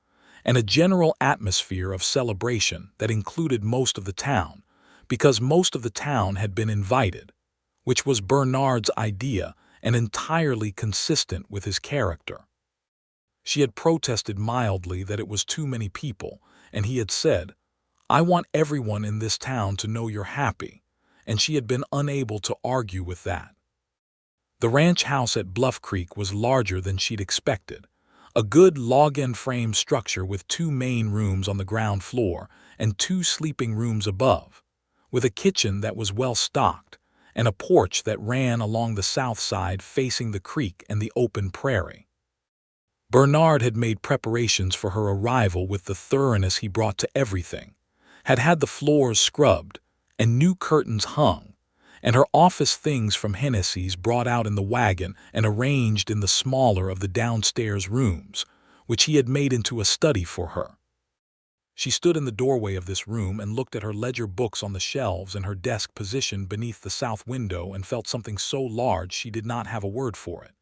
Speaker 1: and a general atmosphere of celebration that included most of the town, because most of the town had been invited, which was Bernard's idea and entirely consistent with his character. She had protested mildly that it was too many people, and he had said, "I want everyone in this town to know you're happy," and she had been unable to argue with that. The ranch house at Bluff Creek was larger than she'd expected, a good log-end frame structure with 2 main rooms on the ground floor and 2 sleeping rooms above, with a kitchen that was well stocked, and a porch that ran along the south side facing the creek and the open prairie. Bernard had made preparations for her arrival with the thoroughness he brought to everything, had the floors scrubbed and new curtains hung, and her office things from Hennessy's brought out in the wagon and arranged in the smaller of the downstairs rooms, which he had made into a study for her. She stood in the doorway of this room and looked at her ledger books on the shelves and her desk positioned beneath the south window and felt something so large she did not have a word for it.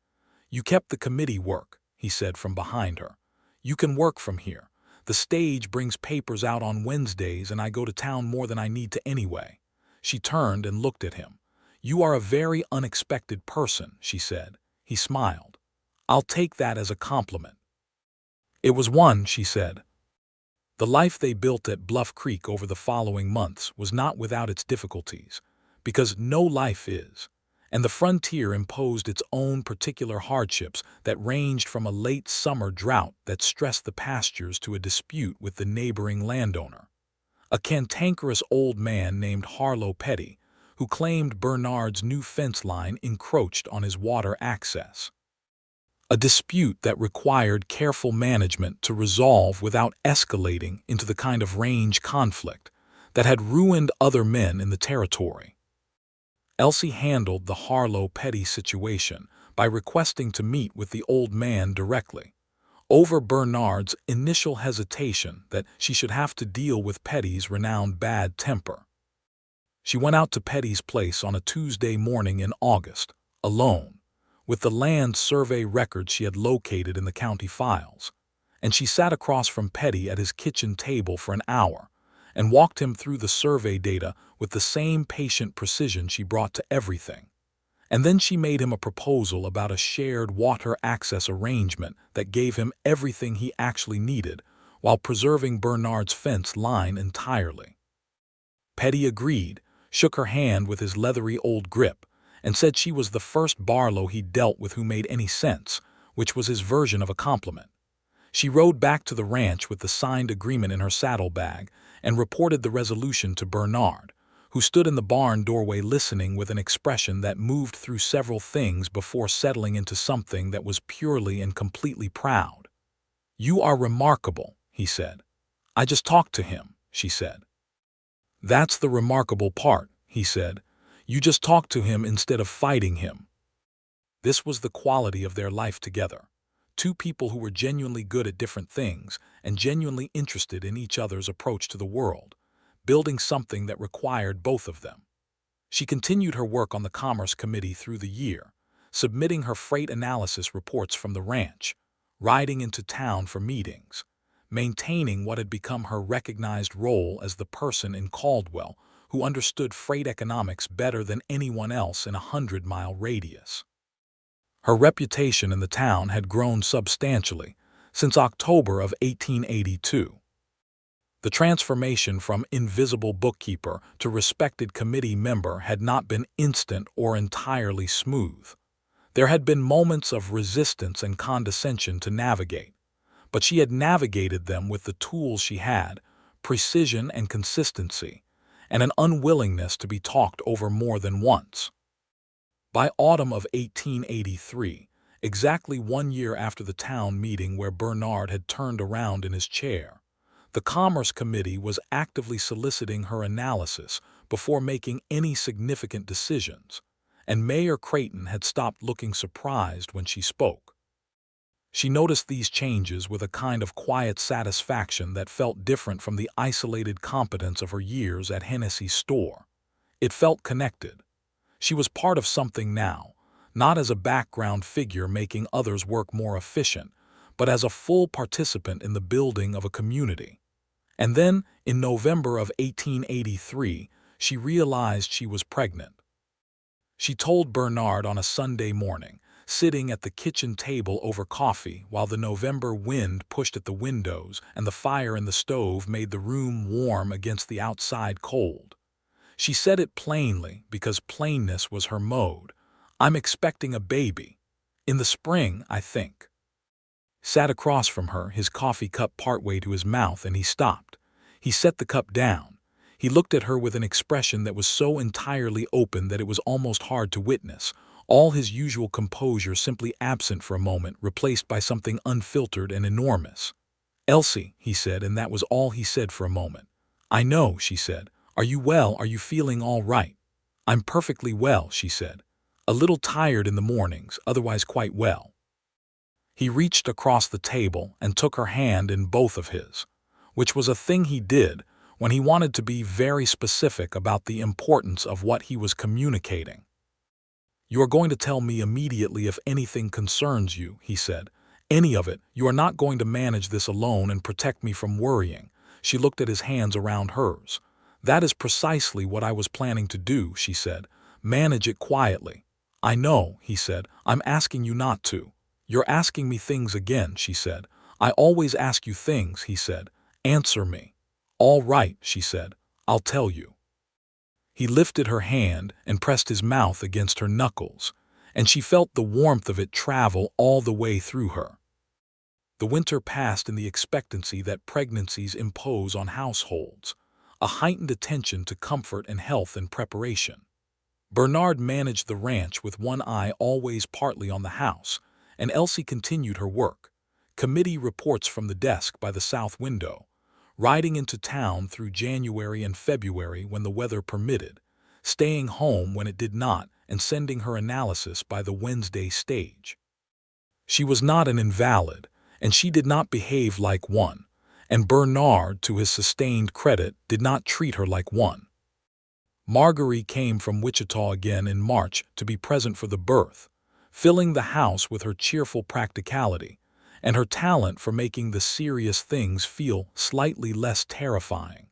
Speaker 1: "You kept the committee work," he said from behind her. "You can work from here. The stage brings papers out on Wednesdays and I go to town more than I need to anyway." She turned and looked at him. "You are a very unexpected person," she said. He smiled. "I'll take that as a compliment." "It was one," she said. The life they built at Bluff Creek over the following months was not without its difficulties, because no life is, and the frontier imposed its own particular hardships that ranged from a late summer drought that stressed the pastures to a dispute with the neighboring landowner, a cantankerous old man named Harlow Petty, who claimed Bernard's new fence line encroached on his water access. A dispute that required careful management to resolve without escalating into the kind of range conflict that had ruined other men in the territory. Elsie handled the Harlow Petty situation by requesting to meet with the old man directly, over Bernard's initial hesitation that she should have to deal with Petty's renowned bad temper. She went out to Petty's place on a Tuesday morning in August, alone, with the land survey records she had located in the county files, and she sat across from Petty at his kitchen table for an hour and walked him through the survey data with the same patient precision she brought to everything. And then she made him a proposal about a shared water access arrangement that gave him everything he actually needed while preserving Bernard's fence line entirely. Petty agreed, shook her hand with his leathery old grip, and said she was the first Barlow he'd dealt with who made any sense, which was his version of a compliment. She rode back to the ranch with the signed agreement in her saddlebag and reported the resolution to Bernard, who stood in the barn doorway listening with an expression that moved through several things before settling into something that was purely and completely proud. "You are remarkable," he said. "I just talked to him," she said. "That's the remarkable part," he said. "You just talked to him instead of fighting him." This was the quality of their life together. Two people who were genuinely good at different things and genuinely interested in each other's approach to the world, building something that required both of them. She continued her work on the Commerce Committee through the year, submitting her freight analysis reports from the ranch, riding into town for meetings, maintaining what had become her recognized role as the person in Caldwell who understood freight economics better than anyone else in a 100-mile radius. Her reputation in the town had grown substantially since October of 1882. The transformation from invisible bookkeeper to respected committee member had not been instant or entirely smooth. There had been moments of resistance and condescension to navigate, but she had navigated them with the tools she had, precision and consistency, and an unwillingness to be talked over more than once. By autumn of 1883, exactly 1 year after the town meeting where Bernard had turned around in his chair, the Commerce Committee was actively soliciting her analysis before making any significant decisions, and Mayor Creighton had stopped looking surprised when she spoke. She noticed these changes with a kind of quiet satisfaction that felt different from the isolated competence of her years at Hennessy's store. It felt connected. She was part of something now, not as a background figure making others work more efficient, but as a full participant in the building of a community. And then, in November of 1883, she realized she was pregnant. She told Bernard on a Sunday morning, sitting at the kitchen table over coffee while the November wind pushed at the windows and the fire in the stove made the room warm against the outside cold. She said it plainly because plainness was her mode. "I'm expecting a baby. In the spring, I think." Sat across from her, his coffee cup partway to his mouth, and he stopped. He set the cup down. He looked at her with an expression that was so entirely open that it was almost hard to witness, all his usual composure simply absent for a moment, replaced by something unfiltered and enormous. "Elsie," he said, and that was all he said for a moment. "I know," she said. "Are you well? Are you feeling all right?" "I'm perfectly well," she said. "A little tired in the mornings, otherwise quite well." He reached across the table and took her hand in both of his, which was a thing he did when he wanted to be very specific about the importance of what he was communicating. "You are going to tell me immediately if anything concerns you," he said. "Any of it. You are not going to manage this alone and protect me from worrying." She looked at his hands around hers. "That is precisely what I was planning to do," she said. "Manage it quietly." "I know," he said. "I'm asking you not to." "You're asking me things again," she said. "I always ask you things," he said. "Answer me." "All right," she said. "I'll tell you." He lifted her hand and pressed his mouth against her knuckles, and she felt the warmth of it travel all the way through her. The winter passed in the expectancy that pregnancies impose on households, a heightened attention to comfort and health and preparation. Bernard managed the ranch with one eye always partly on the house, and Elsie continued her work, committee reports from the desk by the south window, riding into town through January and February when the weather permitted, staying home when it did not, and sending her analysis by the Wednesday stage. She was not an invalid, and she did not behave like one, and Bernard, to his sustained credit, did not treat her like one. Marguerite came from Wichita again in March to be present for the birth, filling the house with her cheerful practicality and her talent for making the serious things feel slightly less terrifying.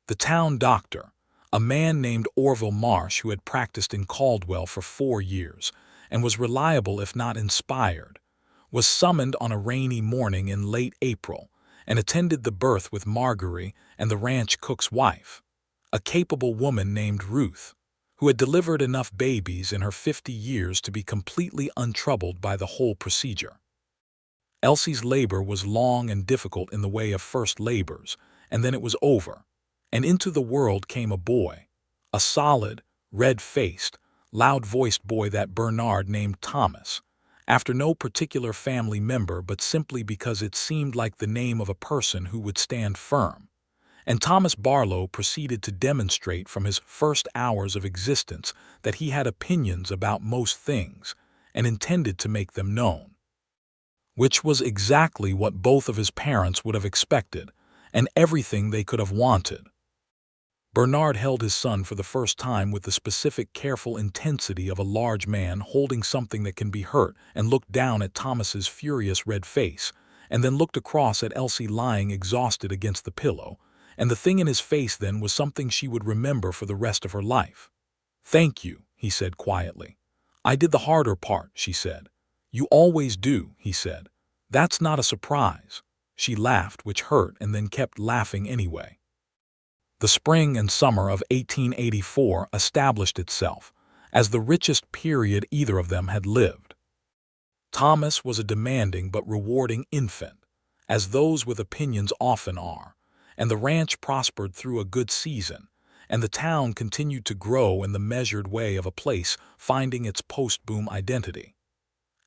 Speaker 1: The town doctor, a man named Orville Marsh who had practiced in Caldwell for 4 years and was reliable if not inspired, was summoned on a rainy morning in late April and attended the birth with Marguerite and the ranch cook's wife, a capable woman named Ruth, who had delivered enough babies in her 50 years to be completely untroubled by the whole procedure. Elsie's labor was long and difficult in the way of first labors, and then it was over, and into the world came a boy, a solid, red-faced, loud-voiced boy that Bernard named Thomas, after no particular family member but simply because it seemed like the name of a person who would stand firm. And Thomas Barlow proceeded to demonstrate from his first hours of existence that he had opinions about most things and intended to make them known. Which was exactly what both of his parents would have expected, and everything they could have wanted. Bernard held his son for the first time with the specific careful intensity of a large man holding something that can be hurt, and looked down at Thomas's furious red face, and then looked across at Elsie lying exhausted against the pillow, and the thing in his face then was something she would remember for the rest of her life. "Thank you," he said quietly. "I did the harder part," she said. "You always do," he said. "That's not a surprise." She laughed, which hurt, and then kept laughing anyway. The spring and summer of 1884 established itself as the richest period either of them had lived. Thomas was a demanding but rewarding infant, as those with opinions often are, and the ranch prospered through a good season, and the town continued to grow in the measured way of a place finding its post-boom identity.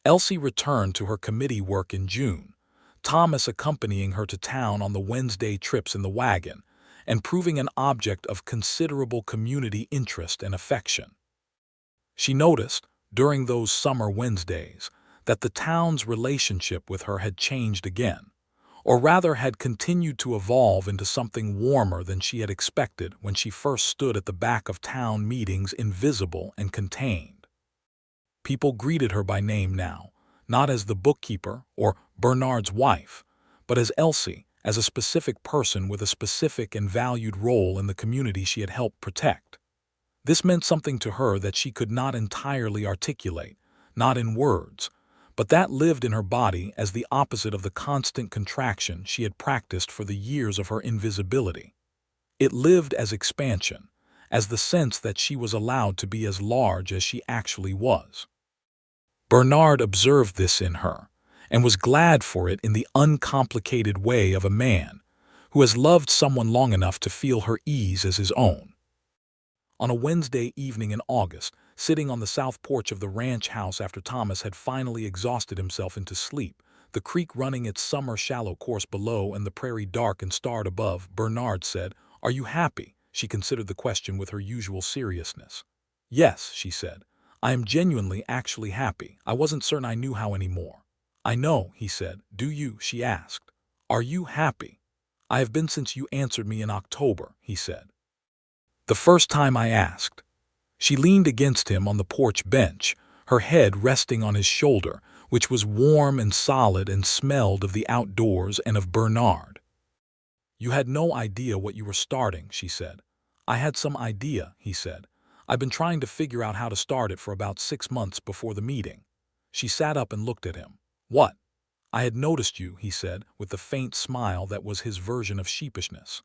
Speaker 1: Elsie returned to her committee work in June, Thomas accompanying her to town on the Wednesday trips in the wagon, and proving an object of considerable community interest and affection. She noticed, during those summer Wednesdays, that the town's relationship with her had changed again, or rather had continued to evolve into something warmer than she had expected when she first stood at the back of town meetings invisible and contained. People greeted her by name now, not as the bookkeeper or Bernard's wife, but as Elsie, as a specific person with a specific and valued role in the community she had helped protect. This meant something to her that she could not entirely articulate, not in words, but that lived in her body as the opposite of the constant contraction she had practiced for the years of her invisibility. It lived as expansion, as the sense that she was allowed to be as large as she actually was. Bernard observed this in her, and was glad for it in the uncomplicated way of a man who has loved someone long enough to feel her ease as his own. On a Wednesday evening in August, sitting on the south porch of the ranch house after Thomas had finally exhausted himself into sleep, the creek running its summer shallow course below and the prairie dark and starred above, Bernard said, "Are you happy?" She considered the question with her usual seriousness. "Yes," she said. "I am genuinely actually happy. I wasn't certain I knew how anymore." "I know," he said. "Do you?" she asked. "Are you happy?" "I have been since you answered me in October," he said. "The first time I asked." She leaned against him on the porch bench, her head resting on his shoulder, which was warm and solid and smelled of the outdoors and of Bernard. "You had no idea what you were starting," she said. "I had some idea," he said. "I've been trying to figure out how to start it for about 6 months before the meeting." She sat up and looked at him. "What?" "I had noticed you," he said, with the faint smile that was his version of sheepishness.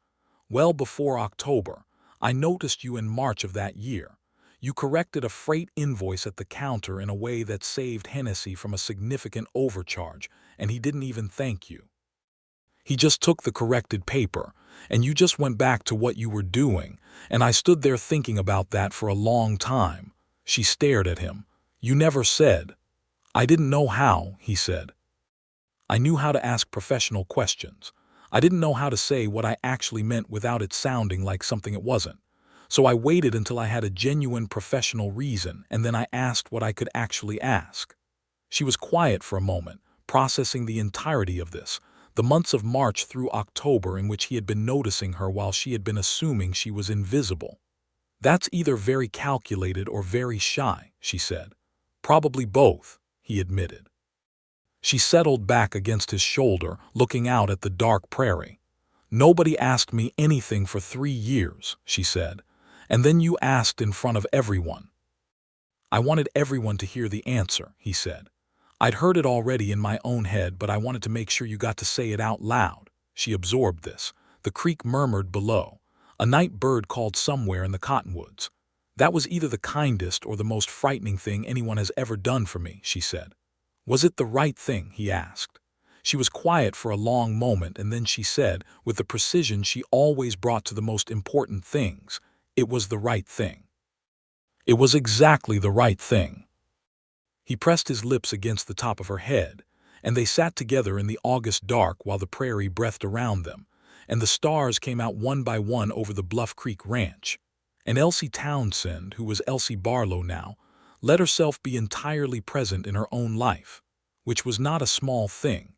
Speaker 1: "Well before October. I noticed you in March of that year. You corrected a freight invoice at the counter in a way that saved Hennessy from a significant overcharge, and he didn't even thank you. He just took the corrected paper, and you just went back to what you were doing, and I stood there thinking about that for a long time." She stared at him. "You never said." "I didn't know how," he said. "I knew how to ask professional questions. I didn't know how to say what I actually meant without it sounding like something it wasn't. So I waited until I had a genuine professional reason, and then I asked what I could actually ask." She was quiet for a moment, processing the entirety of this, the months of March through October in which he had been noticing her while she had been assuming she was invisible. "That's either very calculated or very shy," she said. Probably both, he admitted. She settled back against his shoulder, looking out at the dark prairie. Nobody asked me anything for 3 years, she said, and then you asked in front of everyone. I wanted everyone to hear the answer, he said. I'd heard it already in my own head, but I wanted to make sure you got to say it out loud. She absorbed this. The creek murmured below. A night bird called somewhere in the cottonwoods. That was either the kindest or the most frightening thing anyone has ever done for me, she said. Was it the right thing, he asked. She was quiet for a long moment, and then she said, with the precision she always brought to the most important things, it was the right thing. It was exactly the right thing. He pressed his lips against the top of her head, and they sat together in the August dark while the prairie breathed around them, and the stars came out one by one over the Bluff Creek Ranch. And Elsie Townsend, who was Elsie Barlow now, let herself be entirely present in her own life, which was not a small thing,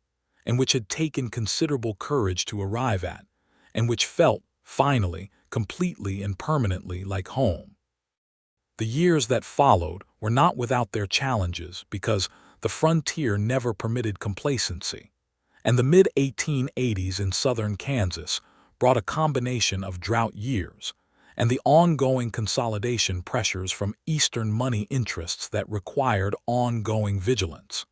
Speaker 1: and which had taken considerable courage to arrive at, and which felt, finally, completely and permanently like home. The years that followed were not without their challenges because the frontier never permitted complacency, and the mid-1880s in southern Kansas brought a combination of drought years and the ongoing consolidation pressures from eastern money interests that required ongoing vigilance.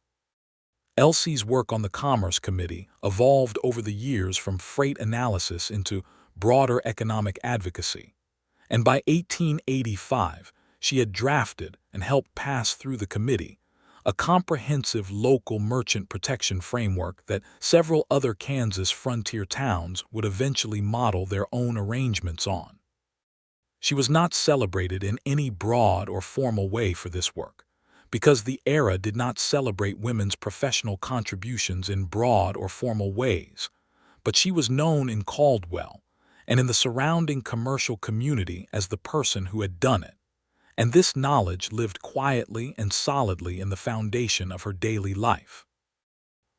Speaker 1: Elsie's work on the Commerce Committee evolved over the years from freight analysis into broader economic advocacy, and by 1885, she had drafted and helped pass through the committee a comprehensive local merchant protection framework that several other Kansas frontier towns would eventually model their own arrangements on. She was not celebrated in any broad or formal way for this work, because the era did not celebrate women's professional contributions in broad or formal ways, but she was known in Caldwell and in the surrounding commercial community as the person who had done it, and this knowledge lived quietly and solidly in the foundation of her daily life.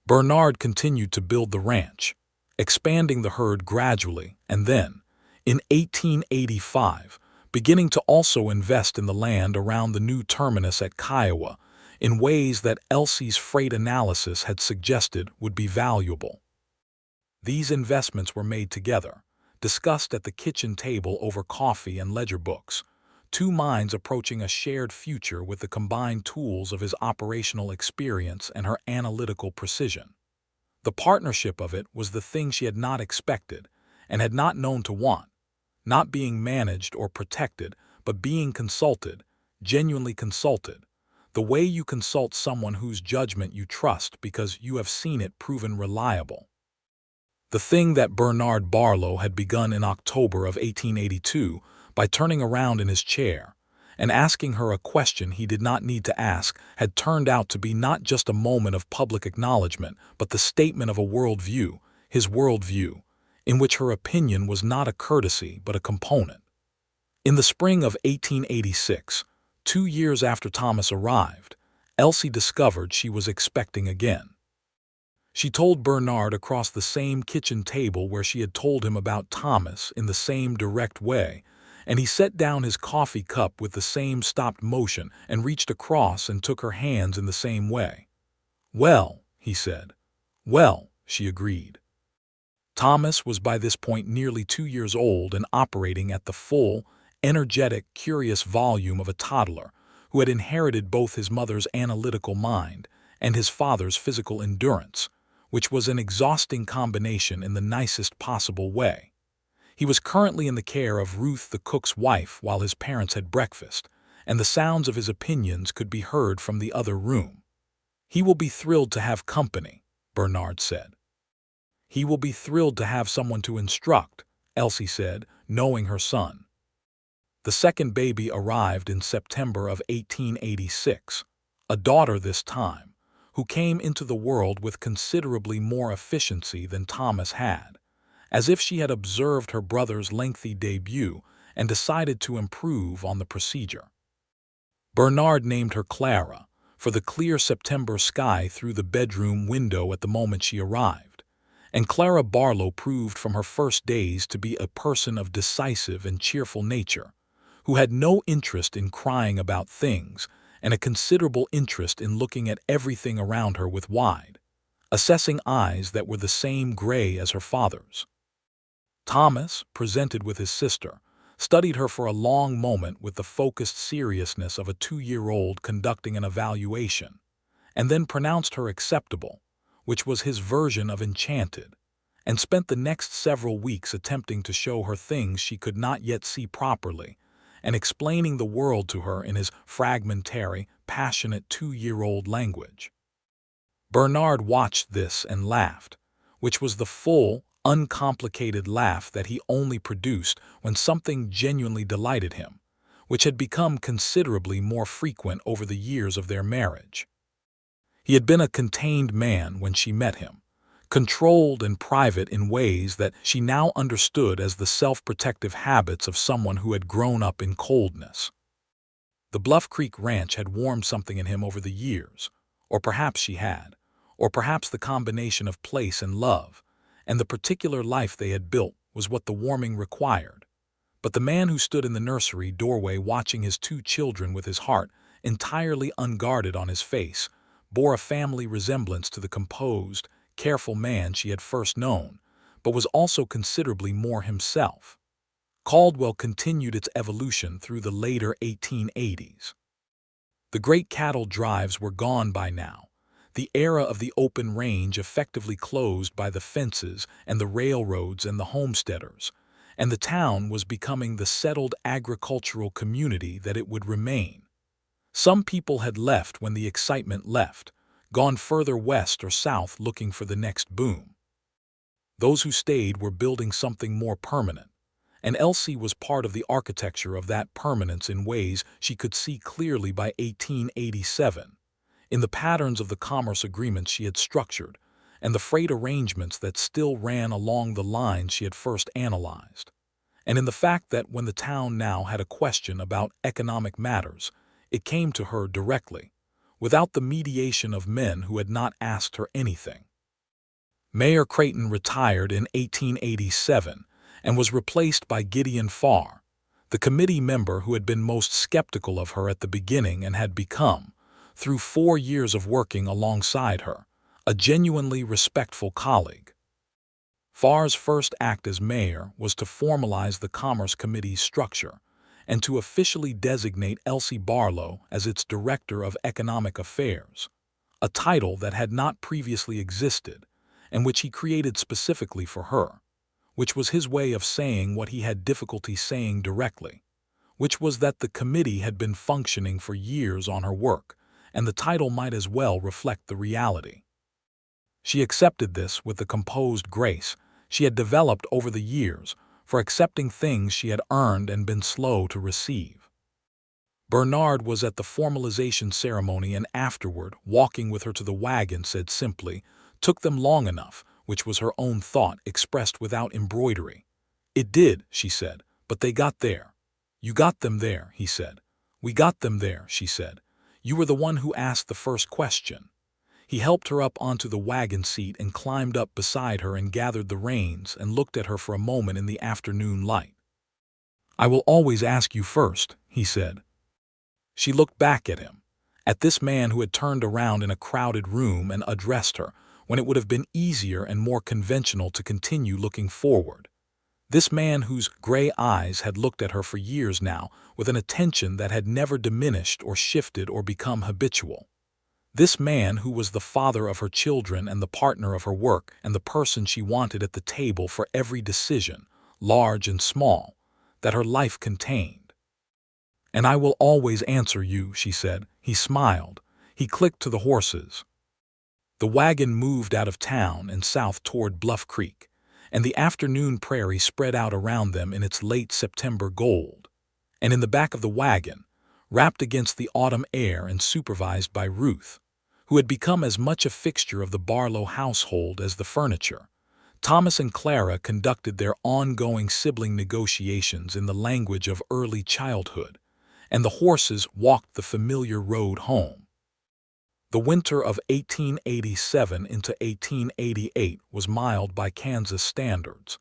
Speaker 1: Bernard continued to build the ranch, expanding the herd gradually, and then, in 1885, beginning to also invest in the land around the new terminus at Kiowa in ways that Elsie's freight analysis had suggested would be valuable. These investments were made together, discussed at the kitchen table over coffee and ledger books, two minds approaching a shared future with the combined tools of his operational experience and her analytical precision. The partnership of it was the thing she had not expected and had not known to want, not being managed or protected, but being consulted, genuinely consulted, the way you consult someone whose judgment you trust because you have seen it proven reliable. The thing that Bernard Barlow had begun in October of 1882 by turning around in his chair and asking her a question he did not need to ask had turned out to be not just a moment of public acknowledgement, but the statement of a worldview, his worldview, in which her opinion was not a courtesy but a component. In the spring of 1886, 2 years after Thomas arrived, Elsie discovered she was expecting again. She told Bernard across the same kitchen table where she had told him about Thomas in the same direct way, and he set down his coffee cup with the same stopped motion and reached across and took her hands in the same way. "Well," he said. "Well," she agreed. Thomas was by this point nearly 2 years old and operating at the full, energetic, curious volume of a toddler who had inherited both his mother's analytical mind and his father's physical endurance, which was an exhausting combination in the nicest possible way. He was currently in the care of Ruth the cook's wife while his parents had breakfast, and the sounds of his opinions could be heard from the other room. "He will be thrilled to have company," Bernard said. "He will be thrilled to have someone to instruct," Elsie said, knowing her son. The second baby arrived in September of 1886, a daughter this time, who came into the world with considerably more efficiency than Thomas had, as if she had observed her brother's lengthy debut and decided to improve on the procedure. Bernard named her Clara, for the clear September sky through the bedroom window at the moment she arrived, and Clara Barlow proved from her first days to be a person of decisive and cheerful nature, who had no interest in crying about things and a considerable interest in looking at everything around her with wide, assessing eyes that were the same gray as her father's. Thomas, presented with his sister, studied her for a long moment with the focused seriousness of a 2-year-old conducting an evaluation, and then pronounced her acceptable, which was his version of enchanted, and spent the next several weeks attempting to show her things she could not yet see properly, and explaining the world to her in his fragmentary, passionate 2-year-old language. Bernard watched this and laughed, which was the full, uncomplicated laugh that he only produced when something genuinely delighted him, which had become considerably more frequent over the years of their marriage. He had been a contained man when she met him, controlled and private in ways that she now understood as the self-protective habits of someone who had grown up in coldness. The Bluff Creek Ranch had warmed something in him over the years, or perhaps she had, or perhaps the combination of place and love, and the particular life they had built was what the warming required. But the man who stood in the nursery doorway watching his 2 children with his heart entirely unguarded on his face bore a family resemblance to the composed, careful man she had first known, but was also considerably more himself. Caldwell continued its evolution through the later 1880s. The great cattle drives were gone by now, the era of the open range effectively closed by the fences and the railroads and the homesteaders, and the town was becoming the settled agricultural community that it would remain. Some people had left when the excitement left, gone further west or south looking for the next boom. Those who stayed were building something more permanent, and Elsie was part of the architecture of that permanence in ways she could see clearly by 1887, in the patterns of the commerce agreements she had structured, and the freight arrangements that still ran along the lines she had first analyzed, and in the fact that when the town now had a question about economic matters, it came to her directly, without the mediation of men who had not asked her anything. Mayor Creighton retired in 1887 and was replaced by Gideon Farr, the committee member who had been most skeptical of her at the beginning and had become, through 4 years of working alongside her, a genuinely respectful colleague. Farr's first act as mayor was to formalize the Commerce Committee's structure and to officially designate Elsie Barlow as its Director of Economic Affairs, a title that had not previously existed and which he created specifically for her, which was his way of saying what he had difficulty saying directly, which was that the committee had been functioning for years on her work, and the title might as well reflect the reality. She accepted this with the composed grace she had developed over the years for accepting things she had earned and been slow to receive. Bernard was at the formalization ceremony and afterward, walking with her to the wagon, said simply, "Took them long enough," which was her own thought expressed without embroidery. "It did," she said, "but they got there." "You got them there," he said. "We got them there," she said. "You were the one who asked the first question." He helped her up onto the wagon seat and climbed up beside her and gathered the reins and looked at her for a moment in the afternoon light. "I will always ask you first," he said. She looked back at him, at this man who had turned around in a crowded room and addressed her when it would have been easier and more conventional to continue looking forward. This man whose gray eyes had looked at her for years now with an attention that had never diminished or shifted or become habitual. This man who was the father of her children and the partner of her work and the person she wanted at the table for every decision, large and small, that her life contained. "And I will always answer you," she said. He smiled. He clicked to the horses. The wagon moved out of town and south toward Bluff Creek, and the afternoon prairie spread out around them in its late September gold. And in the back of the wagon, wrapped against the autumn air and supervised by Ruth, who had become as much a fixture of the Barlow household as the furniture, Thomas and Clara conducted their ongoing sibling negotiations in the language of early childhood, and the horses walked the familiar road home. The winter of 1887 into 1888 was mild by Kansas standards,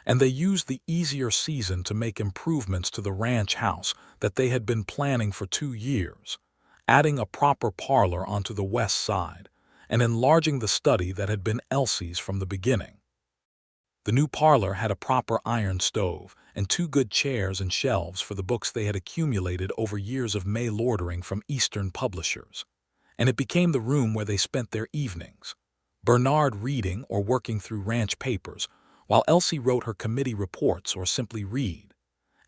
Speaker 1: and they used the easier season to make improvements to the ranch house that they had been planning for 2 years, adding a proper parlor onto the west side, and enlarging the study that had been Elsie's from the beginning. The new parlor had a proper iron stove and two good chairs and shelves for the books they had accumulated over years of mail-ordering from Eastern publishers, and it became the room where they spent their evenings, Bernard reading or working through ranch papers, while Elsie wrote her committee reports or simply read,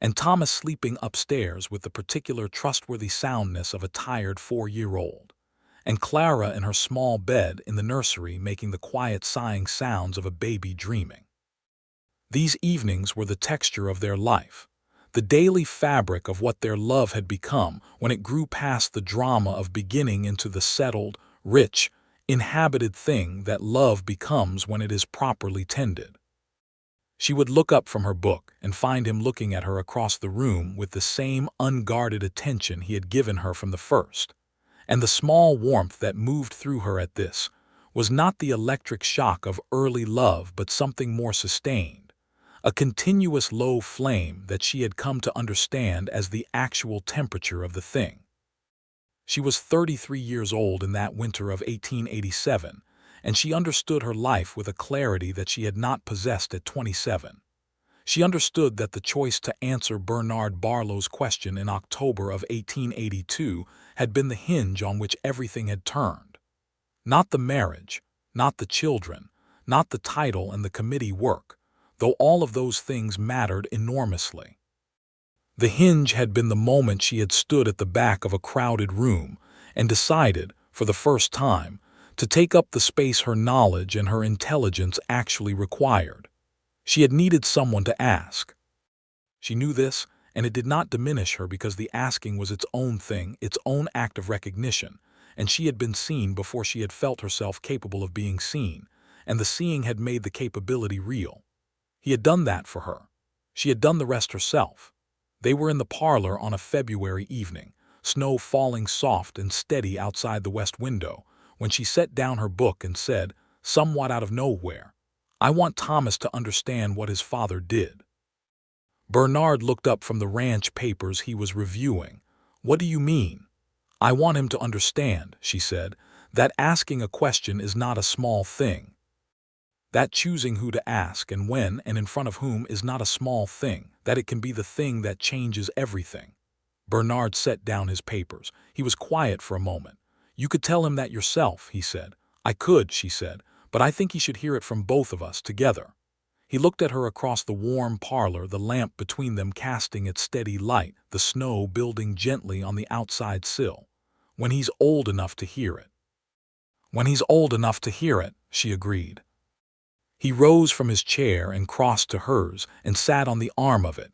Speaker 1: and Thomas sleeping upstairs with the particular trustworthy soundness of a tired 4-year-old, and Clara in her small bed in the nursery making the quiet sighing sounds of a baby dreaming. These evenings were the texture of their life, the daily fabric of what their love had become when it grew past the drama of beginning into the settled, rich, inhabited thing that love becomes when it is properly tended. She would look up from her book and find him looking at her across the room with the same unguarded attention he had given her from the first, and the small warmth that moved through her at this was not the electric shock of early love but something more sustained, a continuous low flame that she had come to understand as the actual temperature of the thing. She was 33 years old in that winter of 1887, and she understood her life with a clarity that she had not possessed at 27. She understood that the choice to answer Bernard Barlow's question in October of 1882 had been the hinge on which everything had turned. Not the marriage, not the children, not the title and the committee work, though all of those things mattered enormously. The hinge had been the moment she had stood at the back of a crowded room and decided, for the first time, to take up the space her knowledge and her intelligence actually required. She had needed someone to ask. She knew this, and it did not diminish her because the asking was its own thing, its own act of recognition, and she had been seen before she had felt herself capable of being seen, and the seeing had made the capability real. He had done that for her. She had done the rest herself. They were in the parlor on a February evening, snow falling soft and steady outside the west window, when she set down her book and said, somewhat out of nowhere, "I want Thomas to understand what his father did." Bernard looked up from the ranch papers he was reviewing. "What do you mean?" "I want him to understand," she said, "that asking a question is not a small thing. That choosing who to ask and when and in front of whom is not a small thing, that it can be the thing that changes everything." Bernard set down his papers. He was quiet for a moment. "You could tell him that yourself," he said. "I could," she said, "but I think he should hear it from both of us together." He looked at her across the warm parlor, the lamp between them casting its steady light, the snow building gently on the outside sill. "When he's old enough to hear it." "When he's old enough to hear it," she agreed. He rose from his chair and crossed to hers and sat on the arm of it,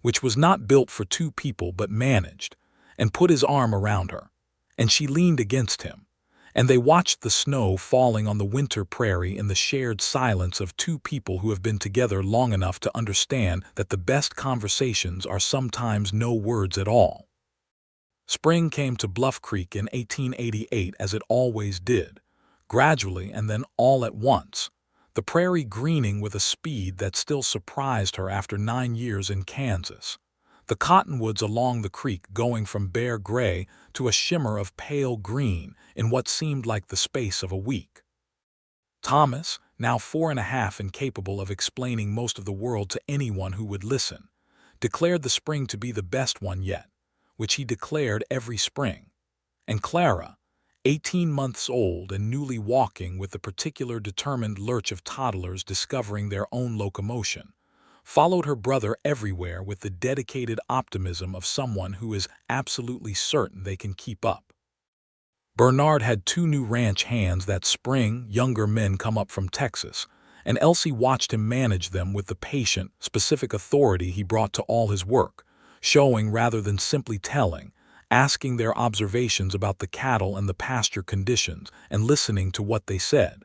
Speaker 1: which was not built for two people but managed, and put his arm around her, and she leaned against him, and they watched the snow falling on the winter prairie in the shared silence of two people who have been together long enough to understand that the best conversations are sometimes no words at all. Spring came to Bluff Creek in 1888 as it always did, gradually and then all at once, the prairie greening with a speed that still surprised her after 9 years in Kansas, the cottonwoods along the creek going from bare gray to a shimmer of pale green in what seemed like the space of a week. Thomas, now 4.5 and capable of explaining most of the world to anyone who would listen, declared the spring to be the best one yet, which he declared every spring, and Clara, 18 months old and newly walking with the particular determined lurch of toddlers discovering their own locomotion, followed her brother everywhere with the dedicated optimism of someone who is absolutely certain they can keep up. Bernard had 2 new ranch hands that spring, younger men come up from Texas, and Elsie watched him manage them with the patient, specific authority he brought to all his work, showing rather than simply telling, asking their observations about the cattle and the pasture conditions and listening to what they said.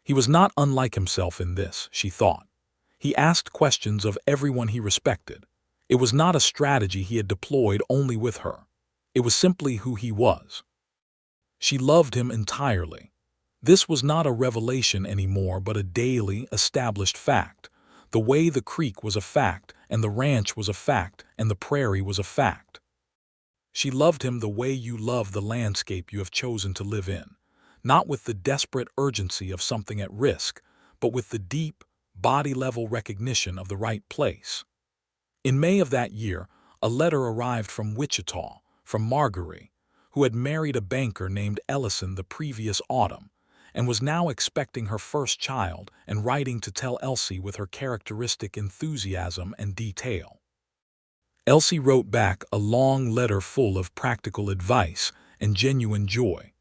Speaker 1: He was not unlike himself in this, she thought. He asked questions of everyone he respected. It was not a strategy he had deployed only with her. It was simply who he was. She loved him entirely. This was not a revelation anymore but a daily, established fact. The way the creek was a fact, and the ranch was a fact, and the prairie was a fact. She loved him the way you love the landscape you have chosen to live in, not with the desperate urgency of something at risk, but with the deep, body-level recognition of the right place. In May of that year, a letter arrived from Wichita, from Marguerite, who had married a banker named Ellison the previous autumn, and was now expecting her first child and writing to tell Elsie with her characteristic enthusiasm and detail. Elsie wrote back a long letter full of practical advice and genuine joy,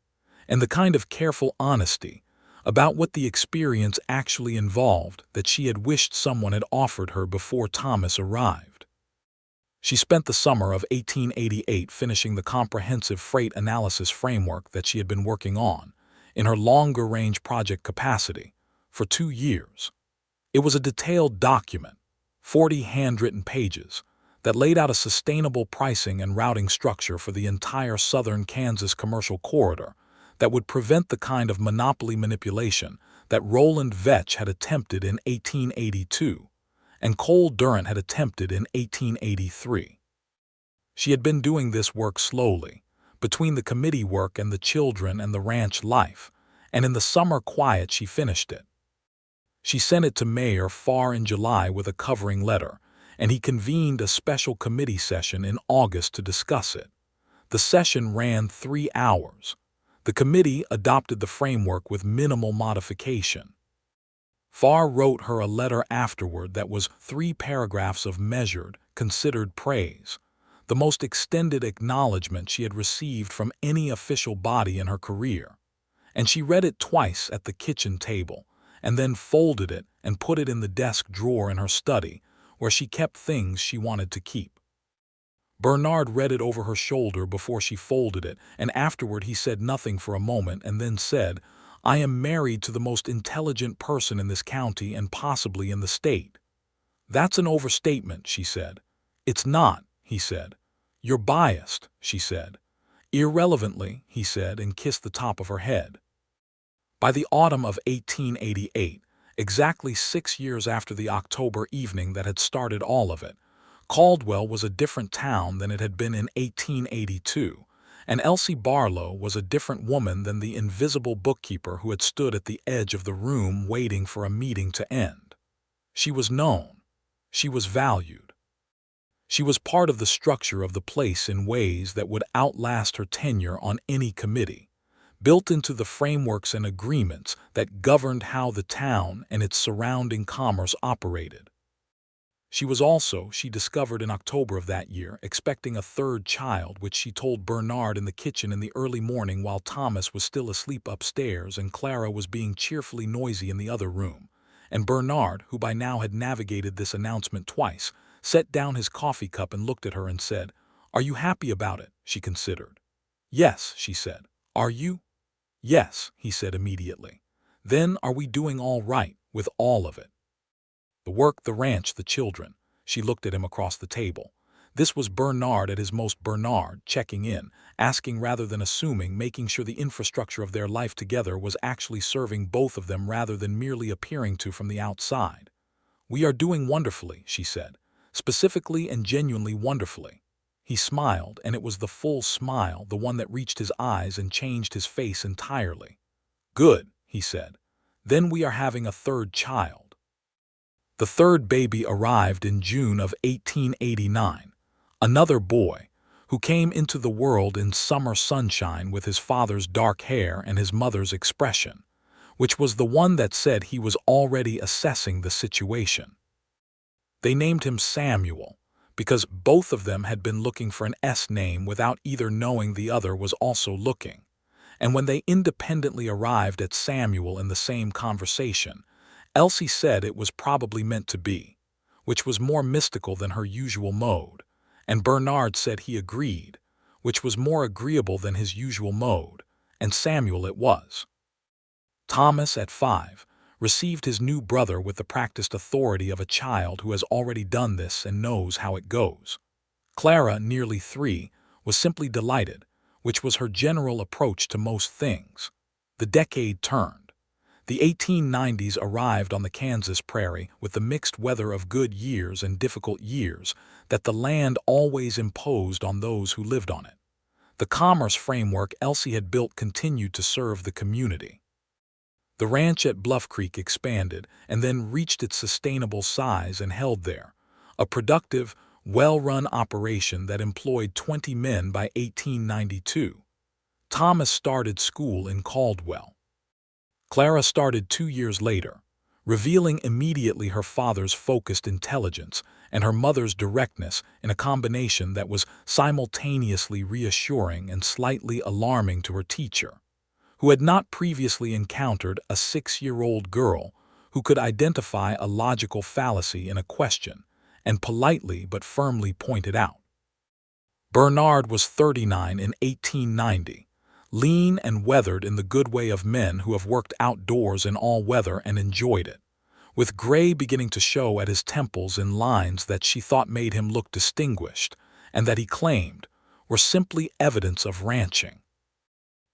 Speaker 1: and the kind of careful honesty about what the experience actually involved that she had wished someone had offered her before Thomas arrived. She spent the summer of 1888 finishing the comprehensive freight analysis framework that she had been working on, in her longer-range project capacity, for 2 years. It was a detailed document, 40 handwritten pages, that laid out a sustainable pricing and routing structure for the entire southern Kansas commercial corridor that would prevent the kind of monopoly manipulation that Roland Vetch had attempted in 1882 and Cole Durant had attempted in 1883. She had been doing this work slowly, between the committee work and the children and the ranch life, and in the summer quiet she finished it. She sent it to Mayor Farr in July with a covering letter, and he convened a special committee session in August to discuss it. The session ran 3 hours. The committee adopted the framework with minimal modification. Farr wrote her a letter afterward that was 3 paragraphs of measured, considered praise, the most extended acknowledgement she had received from any official body in her career. And she read it twice at the kitchen table, and then folded it and put it in the desk drawer in her study, where she kept things she wanted to keep. Bernard read it over her shoulder before she folded it, and afterward he said nothing for a moment and then said, "I am married to the most intelligent person in this county and possibly in the state." "That's an overstatement," she said. "It's not," he said. "You're biased," she said. "Irrelevantly," he said, and kissed the top of her head. By the autumn of 1888, exactly 6 years after the October evening that had started all of it, Caldwell was a different town than it had been in 1882, and Elsie Barlow was a different woman than the invisible bookkeeper who had stood at the edge of the room waiting for a meeting to end. She was known. She was valued. She was part of the structure of the place in ways that would outlast her tenure on any committee, built into the frameworks and agreements that governed how the town and its surrounding commerce operated. She was also, she discovered in October of that year, expecting a 3rd child, which she told Bernard in the kitchen in the early morning while Thomas was still asleep upstairs and Clara was being cheerfully noisy in the other room. And Bernard, who by now had navigated this announcement twice, set down his coffee cup and looked at her and said, "Are you happy about it?" She considered. "Yes," she said. "Are you?" "Yes," he said immediately. "Then are we doing all right with all of it? The work, the ranch, the children." She looked at him across the table. This was Bernard at his most Bernard, checking in, asking rather than assuming, making sure the infrastructure of their life together was actually serving both of them rather than merely appearing to from the outside. "We are doing wonderfully," she said, "specifically and genuinely wonderfully." He smiled, and it was the full smile, the one that reached his eyes and changed his face entirely. "Good," he said. "Then we are having a 3rd child." The 3rd baby arrived in June of 1889, another boy, who came into the world in summer sunshine with his father's dark hair and his mother's expression, which was the one that said he was already assessing the situation. They named him Samuel, because both of them had been looking for an S name without either knowing the other was also looking, and when they independently arrived at Samuel in the same conversation, Elsie said it was probably meant to be, which was more mystical than her usual mode, and Bernard said he agreed, which was more agreeable than his usual mode, and Samuel it was. Thomas, at 5, received his new brother with the practiced authority of a child who has already done this and knows how it goes. Clara, nearly 3, was simply delighted, which was her general approach to most things. The decade turned. The 1890s arrived on the Kansas prairie with the mixed weather of good years and difficult years that the land always imposed on those who lived on it. The commerce framework Elsie had built continued to serve the community. The ranch at Bluff Creek expanded and then reached its sustainable size and held there, a productive, well-run operation that employed 20 men by 1892. Thomas started school in Caldwell. Clara started 2 years later, revealing immediately her father's focused intelligence and her mother's directness in a combination that was simultaneously reassuring and slightly alarming to her teacher, who had not previously encountered a 6-year-old girl who could identify a logical fallacy in a question and politely but firmly point it out. Bernard was 39 in 1890, lean and weathered in the good way of men who have worked outdoors in all weather and enjoyed it, with gray beginning to show at his temples in lines that she thought made him look distinguished and that he claimed were simply evidence of ranching.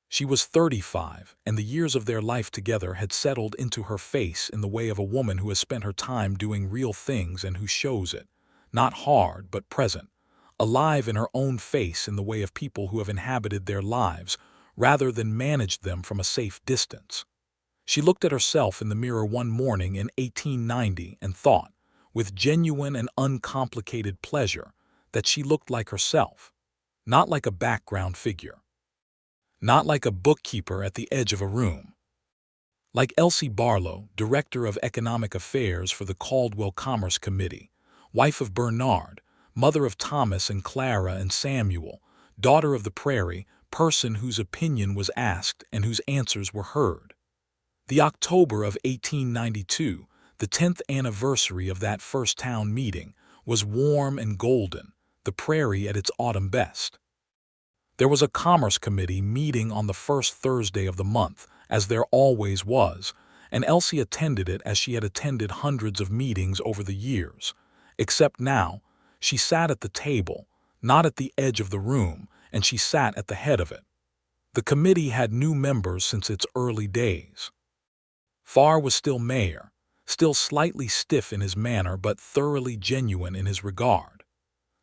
Speaker 1: She was 35, and the years of their life together had settled into her face in the way of a woman who has spent her time doing real things and who shows it, not hard but present, alive in her own face in the way of people who have inhabited their lives rather than managed them from a safe distance. She looked at herself in the mirror one morning in 1890 and thought, with genuine and uncomplicated pleasure, that she looked like herself, not like a background figure. Not like a bookkeeper at the edge of a room. Like Elsie Barlow, Director of Economic Affairs for the Caldwell Commerce Committee, wife of Bernard, mother of Thomas and Clara and Samuel, daughter of the prairie, person whose opinion was asked and whose answers were heard. The October of 1892, the 10th anniversary of that first town meeting, was warm and golden, the prairie at its autumn best. There was a Commerce Committee meeting on the first Thursday of the month, as there always was, and Elsie attended it as she had attended hundreds of meetings over the years, except now she sat at the table, not at the edge of the room, and she sat at the head of it. The committee had new members since its early days. Farr was still mayor, still slightly stiff in his manner but thoroughly genuine in his regard.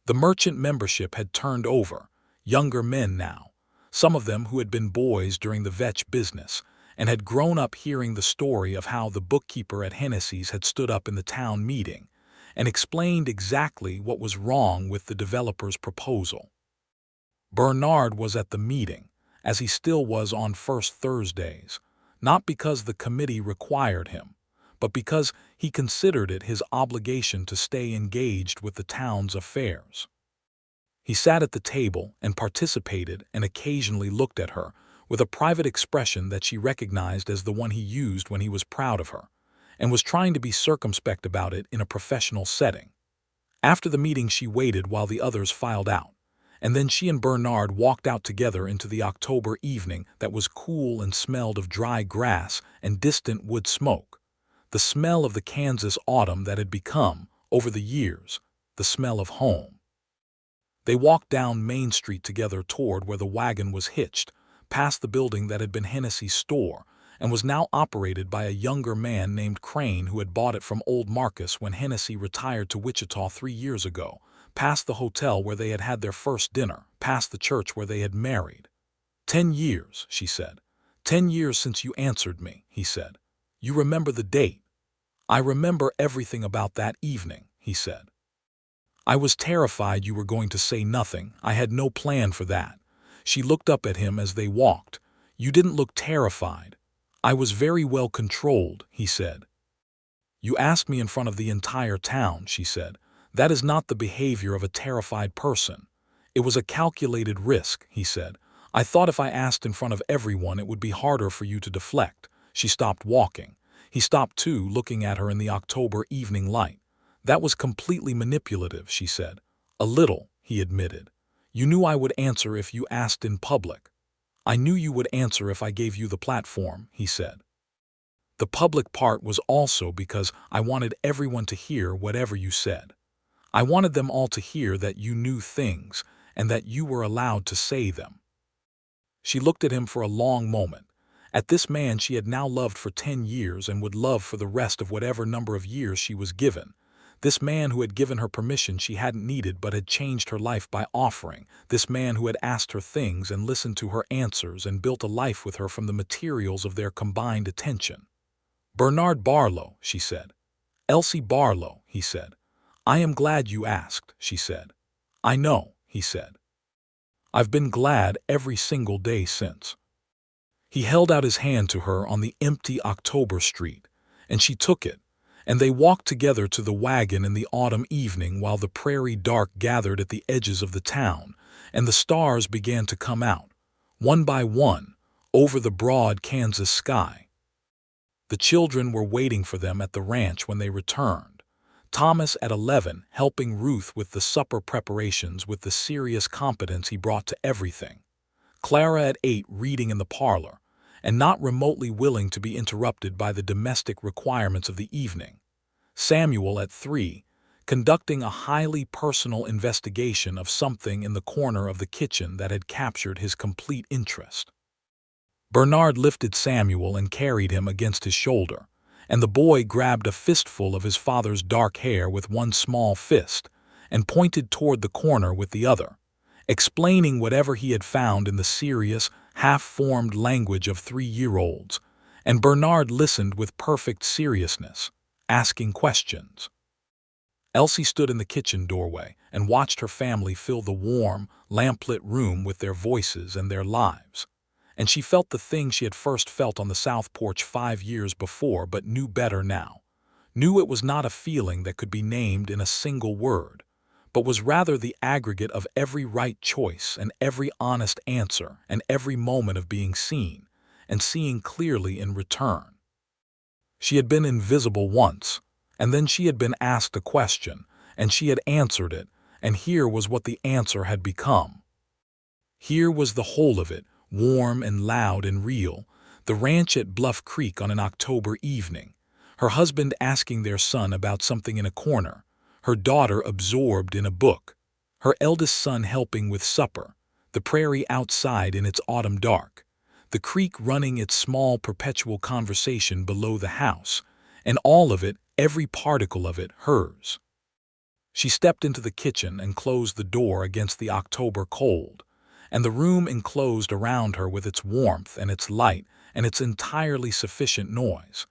Speaker 1: The merchant membership had turned over, younger men now, some of them who had been boys during the vetch business, and had grown up hearing the story of how the bookkeeper at Hennessy's had stood up in the town meeting and explained exactly what was wrong with the developer's proposal. Bernard was at the meeting, as he still was on first Thursdays, not because the committee required him, but because he considered it his obligation to stay engaged with the town's affairs. He sat at the table and participated and occasionally looked at her with a private expression that she recognized as the one he used when he was proud of her, and was trying to be circumspect about it in a professional setting. After the meeting she waited while the others filed out, and then she and Bernard walked out together into the October evening that was cool and smelled of dry grass and distant wood smoke, the smell of the Kansas autumn that had become, over the years, the smell of home. They walked down Main Street together toward where the wagon was hitched, past the building that had been Hennessy's store and was now operated by a younger man named Crane who had bought it from old Marcus when Hennessy retired to Wichita 3 years ago, past the hotel where they had had their first dinner, past the church where they had married. 10 years, she said. 10 years since you answered me, he said. You remember the date? I remember everything about that evening, he said. I was terrified you were going to say nothing. I had no plan for that. She looked up at him as they walked. You didn't look terrified. I was very well controlled, he said. You asked me in front of the entire town, she said. That is not the behavior of a terrified person. It was a calculated risk, he said. I thought if I asked in front of everyone it would be harder for you to deflect. She stopped walking. He stopped too, looking at her in the October evening light. That was completely manipulative, she said. A little, he admitted. You knew I would answer if you asked in public. I knew you would answer if I gave you the platform, he said. The public part was also because I wanted everyone to hear whatever you said. I wanted them all to hear that you knew things and that you were allowed to say them. She looked at him for a long moment. At this man she had now loved for 10 years and would love for the rest of whatever number of years she was given. This man who had given her permission she hadn't needed but had changed her life by offering. This man who had asked her things and listened to her answers and built a life with her from the materials of their combined attention. "Bernard Barlow," she said. "Elsie Barlow," he said. "I am glad you asked," she said. "I know," he said. "I've been glad every single day since." He held out his hand to her on the empty October street, and she took it, and they walked together to the wagon in the autumn evening while the prairie dark gathered at the edges of the town, and the stars began to come out, one by one, over the broad Kansas sky. The children were waiting for them at the ranch when they returned. Thomas at 11 helping Ruth with the supper preparations with the serious competence he brought to everything. Clara at 8 reading in the parlor, and not remotely willing to be interrupted by the domestic requirements of the evening. Samuel at 3, conducting a highly personal investigation of something in the corner of the kitchen that had captured his complete interest. Bernard lifted Samuel and carried him against his shoulder, and the boy grabbed a fistful of his father's dark hair with one small fist and pointed toward the corner with the other, explaining whatever he had found in the serious, half-formed language of 3-year-olds, and Bernard listened with perfect seriousness, asking questions. Elsie stood in the kitchen doorway and watched her family fill the warm, lamplit room with their voices and their lives, and she felt the thing she had first felt on the south porch 5 years before but knew better now, knew it was not a feeling that could be named in a single word, but was rather the aggregate of every right choice and every honest answer and every moment of being seen, and seeing clearly in return. She had been invisible once, and then she had been asked a question, and she had answered it, and here was what the answer had become. Here was the whole of it, warm and loud and real, the ranch at Bluff Creek on an October evening, her husband asking their son about something in a corner, her daughter absorbed in a book, her eldest son helping with supper, the prairie outside in its autumn dark, the creek running its small perpetual conversation below the house, and all of it, every particle of it, hers. She stepped into the kitchen and closed the door against the October cold, and the room enclosed around her with its warmth and its light and its entirely sufficient noise.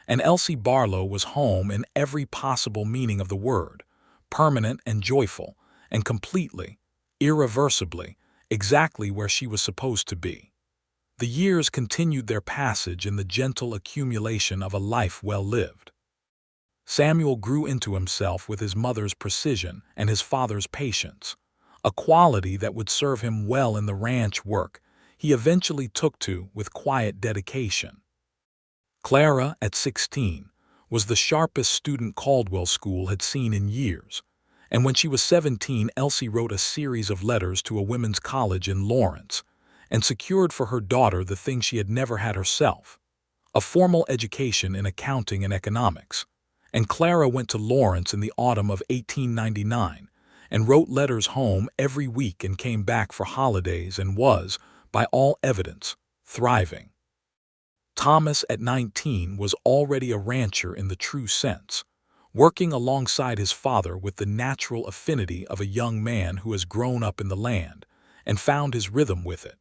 Speaker 1: And Elsie Barlow was home in every possible meaning of the word, permanent and joyful, and completely, irreversibly, exactly where she was supposed to be. The years continued their passage in the gentle accumulation of a life well lived. Samuel grew into himself with his mother's precision and his father's patience, a quality that would serve him well in the ranch work he eventually took to with quiet dedication. Clara, at 16, was the sharpest student Caldwell School had seen in years, and when she was 17, Elsie wrote a series of letters to a women's college in Lawrence and secured for her daughter the thing she had never had herself, a formal education in accounting and economics. And Clara went to Lawrence in the autumn of 1899 and wrote letters home every week and came back for holidays and was, by all evidence, thriving. Thomas, at 19, was already a rancher in the true sense, working alongside his father with the natural affinity of a young man who has grown up in the land and found his rhythm with it.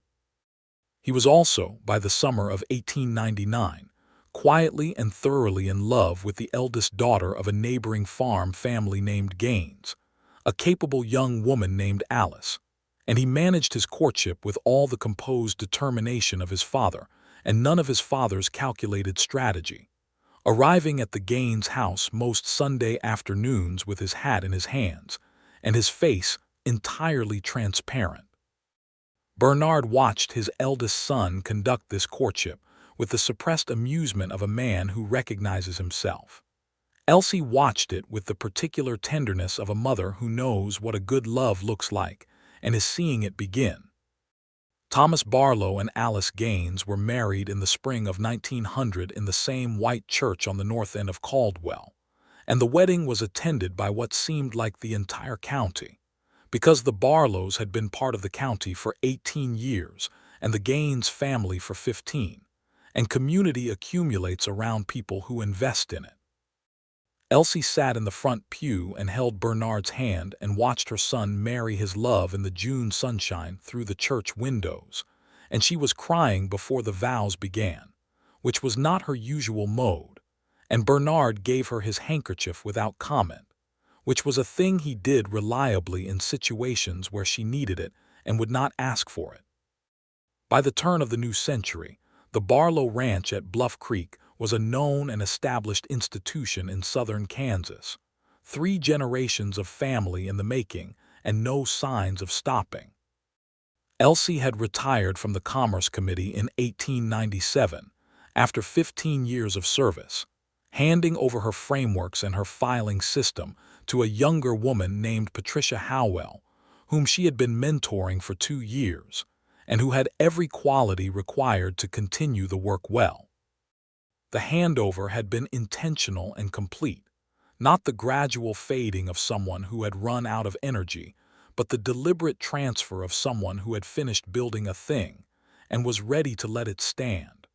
Speaker 1: He was also, by the summer of 1899, quietly and thoroughly in love with the eldest daughter of a neighboring farm family named Gaines, a capable young woman named Alice, and he managed his courtship with all the composed determination of his father and none of his father's calculated strategy, arriving at the Gaines house most Sunday afternoons with his hat in his hands and his face entirely transparent. Bernard watched his eldest son conduct this courtship with the suppressed amusement of a man who recognizes himself. Elsie watched it with the particular tenderness of a mother who knows what a good love looks like and is seeing it begin. Thomas Barlow and Alice Gaines were married in the spring of 1900 in the same white church on the north end of Caldwell, and the wedding was attended by what seemed like the entire county, because the Barlows had been part of the county for 18 years and the Gaines family for 15, and community accumulates around people who invest in it. Elsie sat in the front pew and held Bernard's hand and watched her son marry his love in the June sunshine through the church windows, and she was crying before the vows began, which was not her usual mode, and Bernard gave her his handkerchief without comment, which was a thing he did reliably in situations where she needed it and would not ask for it. By the turn of the new century, the Barlow Ranch at Bluff Creek was a known and established institution in southern Kansas. 3 generations of family in the making and no signs of stopping. Elsie had retired from the Commerce Committee in 1897 after 15 years of service, handing over her frameworks and her filing system to a younger woman named Patricia Howell, whom she had been mentoring for 2 years, and who had every quality required to continue the work well. The handover had been intentional and complete, not the gradual fading of someone who had run out of energy, but the deliberate transfer of someone who had finished building a thing and was ready to let it stand.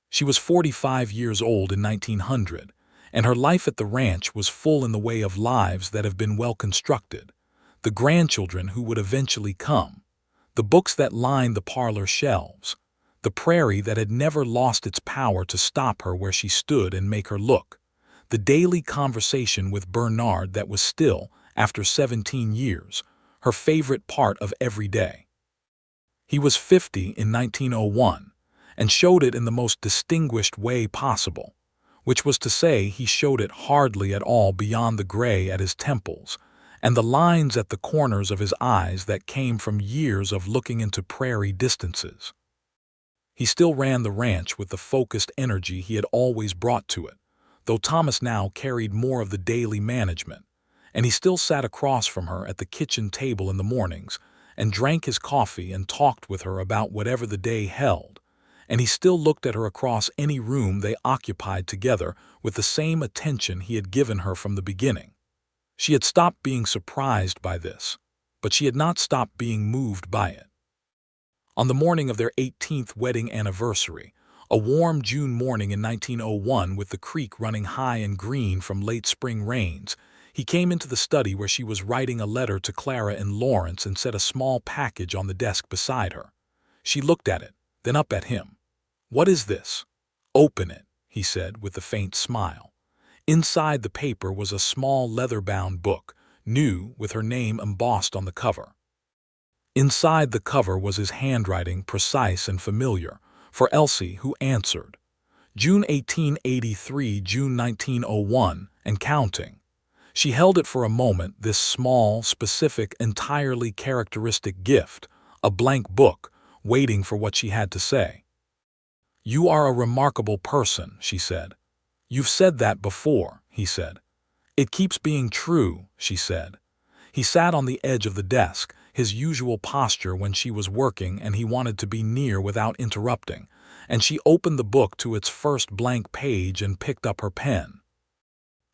Speaker 1: She was 45 years old in 1900, and her life at the ranch was full in the way of lives that have been well constructed, the grandchildren who would eventually come, the books that lined the parlor shelves, the prairie that had never lost its power to stop her where she stood and make her look, the daily conversation with Bernard that was still, after 17 years, her favorite part of every day. He was 50 in 1901 and showed it in the most distinguished way possible, which was to say he showed it hardly at all beyond the gray at his temples and the lines at the corners of his eyes that came from years of looking into prairie distances. He still ran the ranch with the focused energy he had always brought to it, though Thomas now carried more of the daily management, and he still sat across from her at the kitchen table in the mornings and drank his coffee and talked with her about whatever the day held, and he still looked at her across any room they occupied together with the same attention he had given her from the beginning. She had stopped being surprised by this, but she had not stopped being moved by it. On the morning of their 18th wedding anniversary, a warm June morning in 1901 with the creek running high and green from late spring rains, he came into the study where she was writing a letter to Clara and Lawrence and set a small package on the desk beside her. She looked at it, then up at him. "What is this?" "Open it," he said with a faint smile. Inside the paper was a small leather-bound book, new, with her name embossed on the cover. Inside the cover was his handwriting, precise and familiar, for Elsie, who answered, June 1883, June 1901, and counting. She held it for a moment, this small, specific, entirely characteristic gift, a blank book, waiting for what she had to say. "You are a remarkable person," she said. "You've said that before," he said. "It keeps being true," she said. He sat on the edge of the desk, his usual posture when she was working and he wanted to be near without interrupting, and she opened the book to its first blank page and picked up her pen.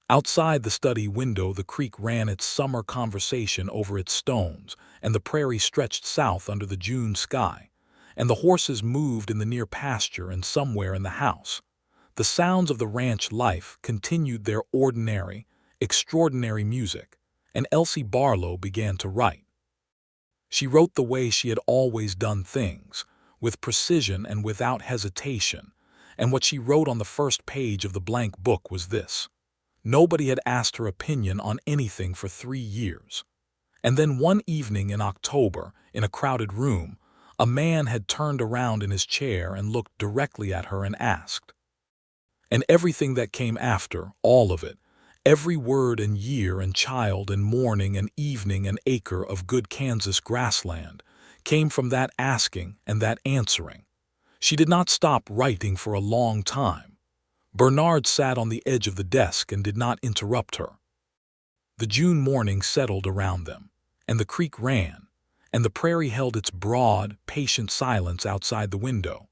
Speaker 1: Outside the study window the creek ran its summer conversation over its stones, and the prairie stretched south under the June sky, and the horses moved in the near pasture and somewhere in the house. The sounds of the ranch life continued their ordinary, extraordinary music, and Elsie Barlow began to write. She wrote the way she had always done things, with precision and without hesitation, and what she wrote on the first page of the blank book was this. Nobody had asked her opinion on anything for 3 years. And then one evening in October, in a crowded room, a man had turned around in his chair and looked directly at her and asked. And everything that came after, all of it, every word and year and child and morning and evening and acre of good Kansas grassland, came from that asking and that answering. She did not stop writing for a long time. Bernard sat on the edge of the desk and did not interrupt her. The June morning settled around them, and the creek ran, and the prairie held its broad, patient silence outside the window,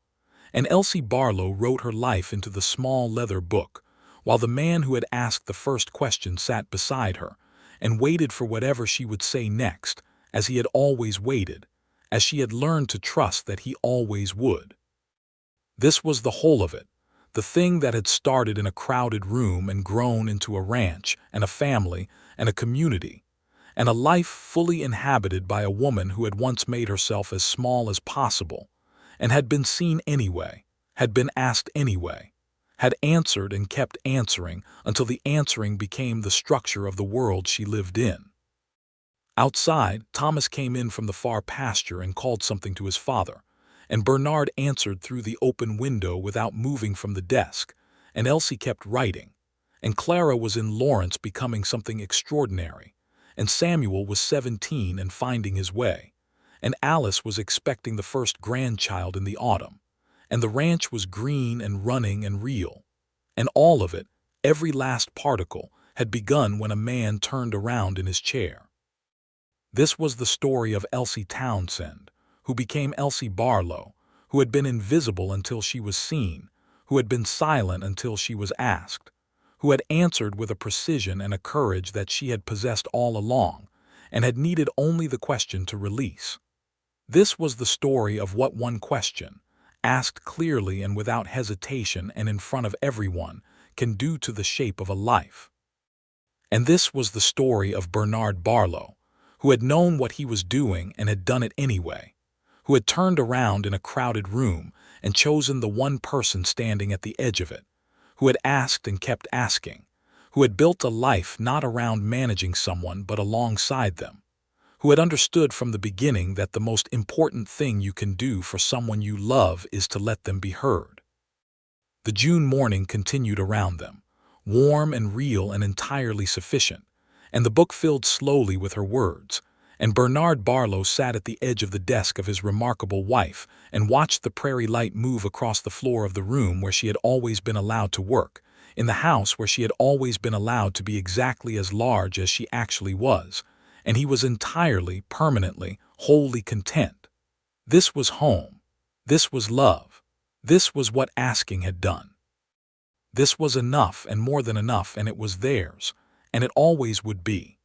Speaker 1: and Elsie Barlow wrote her life into the small leather book, while the man who had asked the first question sat beside her and waited for whatever she would say next, as he had always waited, as she had learned to trust that he always would. This was the whole of it, The thing that had started in a crowded room and grown into a ranch and a family and a community, and a life fully inhabited by a woman who had once made herself as small as possible, and had been seen anyway, had been asked anyway, had answered and kept answering until the answering became the structure of the world she lived in. Outside, Thomas came in from the far pasture and called something to his father, and Bernard answered through the open window without moving from the desk, and Elsie kept writing, and Clara was in Lawrence becoming something extraordinary, and Samuel was 17 and finding his way, and Alice was expecting the first grandchild in the autumn, and the ranch was green and running and real, and all of it, every last particle, had begun when a man turned around in his chair. This was the story of Elsie Townsend, who became Elsie Barlow, who had been invisible until she was seen, who had been silent until she was asked, who had answered with a precision and a courage that she had possessed all along, and had needed only the question to release. This was the story of what one question, asked clearly and without hesitation and in front of everyone, can do to the shape of a life. And this was the story of Bernard Barlow, who had known what he was doing and had done it anyway, who had turned around in a crowded room and chosen the one person standing at the edge of it, who had asked and kept asking, who had built a life not around managing someone but alongside them, who had understood from the beginning that the most important thing you can do for someone you love is to let them be heard. The June morning continued around them, warm and real and entirely sufficient, and the book filled slowly with her words, and Bernard Barlow sat at the edge of the desk of his remarkable wife and watched the prairie light move across the floor of the room where she had always been allowed to work, in the house where she had always been allowed to be exactly as large as she actually was, and he was entirely, permanently, wholly content. This was home. This was love. This was what asking had done. This was enough and more than enough, and it was theirs, and it always would be.